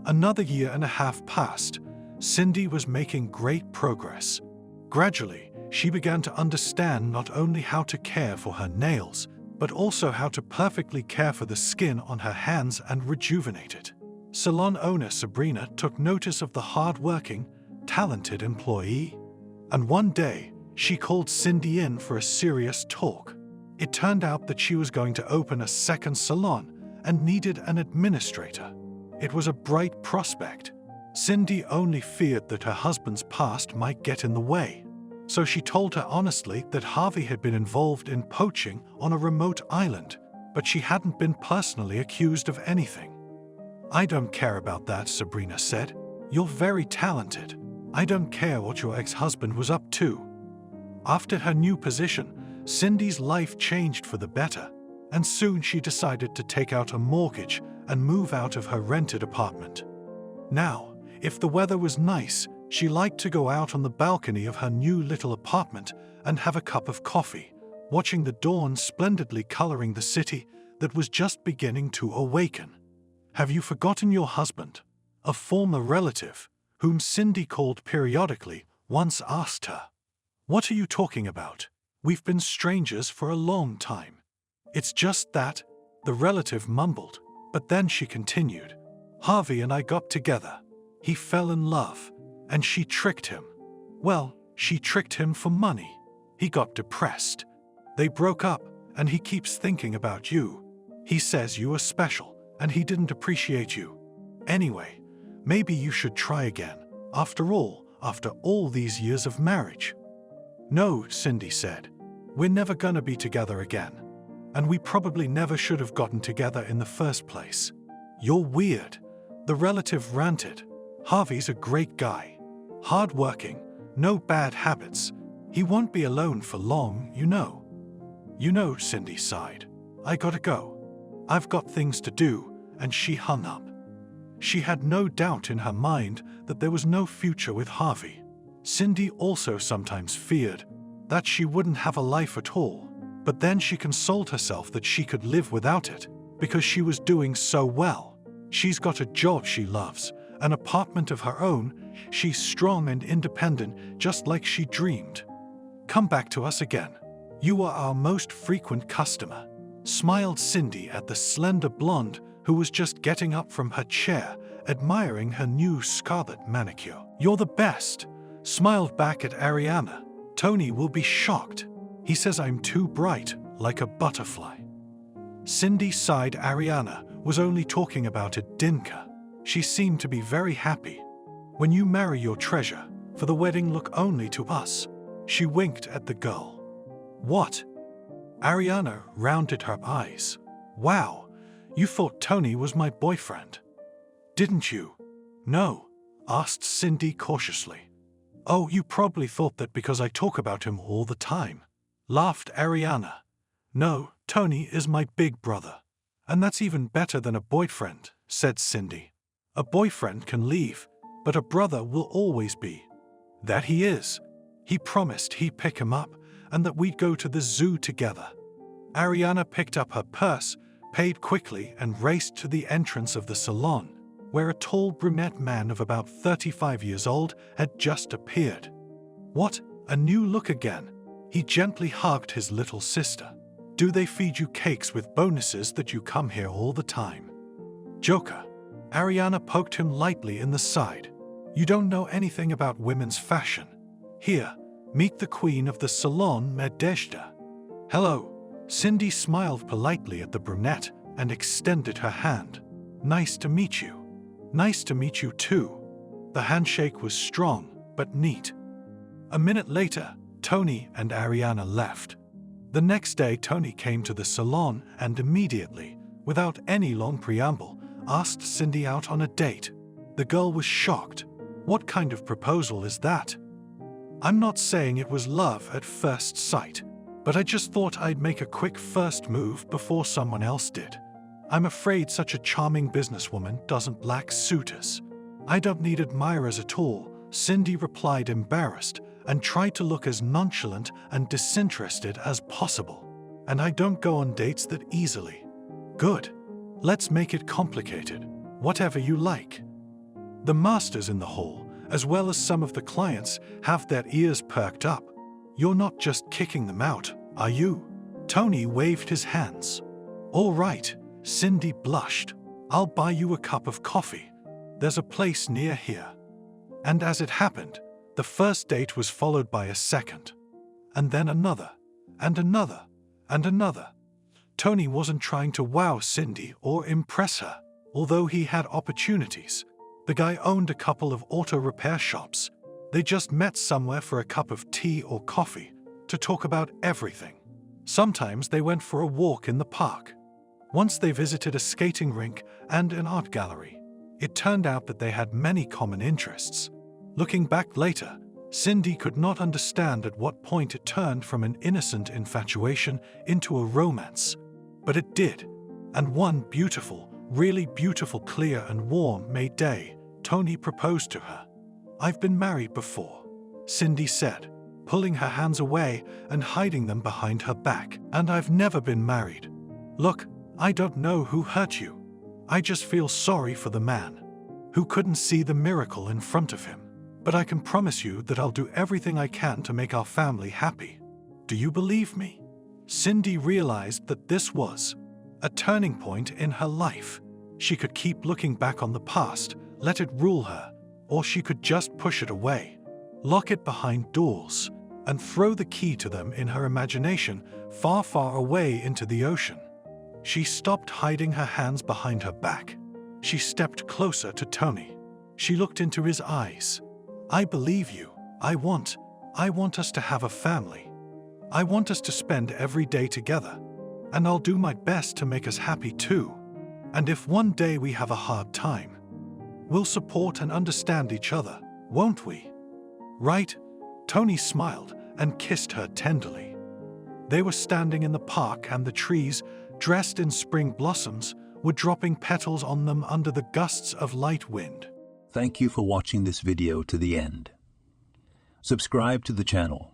Another year and a half passed. Cindy was making great progress. Gradually, she began to understand not only how to care for her nails, but also how to perfectly care for the skin on her hands and rejuvenate it. Salon owner Sabrina took notice of the hard-working, talented employee. And one day, she called Cindy in for a serious talk. It turned out that she was going to open a second salon, and needed an administrator. It was a bright prospect. Cindy only feared that her husband's past might get in the way. So she told her honestly that Harvey had been involved in poaching on a remote island, but she hadn't been personally accused of anything. "I don't care about that," Sabrina said. "You're very talented. I don't care what your ex-husband was up to." After her new position, Cindy's life changed for the better, and soon she decided to take out a mortgage and move out of her rented apartment. Now, if the weather was nice, she liked to go out on the balcony of her new little apartment and have a cup of coffee, watching the dawn splendidly coloring the city that was just beginning to awaken. "Have you forgotten your husband?" A former relative, whom Cindy called periodically, once asked her. "What are you talking about? We've been strangers for a long time." "It's just that," the relative mumbled, but then she continued. "Harvey and I got together. He fell in love, and she tricked him. Well, she tricked him for money. He got depressed. They broke up, and he keeps thinking about you. He says you are special, and he didn't appreciate you. Anyway, maybe you should try again, after all these years of marriage." "No," Cindy said. "We're never gonna be together again. And we probably never should have gotten together in the first place." "You're weird," the relative ranted. "Harvey's a great guy. Hardworking, no bad habits. He won't be alone for long, you know." "You know," Cindy sighed. "I gotta go. I've got things to do," and she hung up. She had no doubt in her mind that there was no future with Harvey. Cindy also sometimes feared that she wouldn't have a life at all, but then she consoled herself that she could live without it because she was doing so well. She's got a job she loves, an apartment of her own. She's strong and independent, just like she dreamed. "Come back to us again. You are our most frequent customer," smiled Cindy at the slender blonde who was just getting up from her chair, admiring her new scarlet manicure. "You're the best," smiled back at Ariana. "Tony will be shocked. He says I'm too bright, like a butterfly." Cindy sighed. Ariana was only talking about it, Dinka. She seemed to be very happy. "When you marry your treasure, for the wedding look only to us." She winked at the girl. "What?" Ariana rounded her eyes. "Wow, you thought Tony was my boyfriend, didn't you?" "No," asked Cindy cautiously. "Oh, you probably thought that because I talk about him all the time," laughed Ariana. "No, Tony is my big brother. And that's even better than a boyfriend," said Cindy. "A boyfriend can leave, but a brother will always be." "That he is. He promised he'd pick him up and that we'd go to the zoo together." Ariana picked up her purse, paid quickly, and raced to the entrance of the salon, where a tall brunette man of about 35 years old had just appeared. "What, a new look again?" He gently hugged his little sister. "Do they feed you cakes with bonuses that you come here all the time?" "Joker." Ariana poked him lightly in the side. "You don't know anything about women's fashion. Here, meet the queen of the salon, Nadezhda." "Hello." Cindy smiled politely at the brunette and extended her hand. "Nice to meet you." "Nice to meet you too." The handshake was strong, but neat. A minute later, Tony and Ariana left. The next day, Tony came to the salon and immediately, without any long preamble, asked Cindy out on a date. The girl was shocked. "What kind of proposal is that?" "I'm not saying it was love at first sight, but I just thought I'd make a quick first move before someone else did. I'm afraid such a charming businesswoman doesn't lack suitors." "I don't need admirers at all," Cindy replied, embarrassed, and tried to look as nonchalant and disinterested as possible. "And I don't go on dates that easily." "Good. Let's make it complicated. Whatever you like." The masters in the hall, as well as some of the clients, have their ears perked up. "You're not just kicking them out, are you?" Tony waved his hands. "All right." Cindy blushed. "I'll buy you a cup of coffee. There's a place near here." And as it happened, the first date was followed by a second, and then another, and another, and another. Tony wasn't trying to wow Cindy or impress her, although he had opportunities. The guy owned a couple of auto repair shops. They just met somewhere for a cup of tea or coffee to talk about everything. Sometimes they went for a walk in the park. Once they visited a skating rink and an art gallery. It turned out that they had many common interests. Looking back later, Cindy could not understand at what point it turned from an innocent infatuation into a romance. But it did, and one beautiful, really beautiful, clear and warm May day, Tony proposed to her. "I've been married before," Cindy said, pulling her hands away and hiding them behind her back. "And I've never been married. Look, I don't know who hurt you. I just feel sorry for the man who couldn't see the miracle in front of him. But I can promise you that I'll do everything I can to make our family happy. Do you believe me?" Cindy realized that this was a turning point in her life. She could keep looking back on the past, let it rule her, or she could just push it away, lock it behind doors, and throw the key to them in her imagination far, far away into the ocean. She stopped hiding her hands behind her back. She stepped closer to Tony. She looked into his eyes. "I believe you. I want us to have a family. I want us to spend every day together. And I'll do my best to make us happy too. And if one day we have a hard time, we'll support and understand each other, won't we? Right?" Tony smiled and kissed her tenderly. They were standing in the park, and the trees, dressed in spring blossoms, were dropping petals on them under the gusts of light wind. Thank you for watching this video to the end. Subscribe to the channel.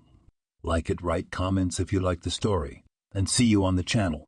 Like it, write comments if you like the story, and see you on the channel.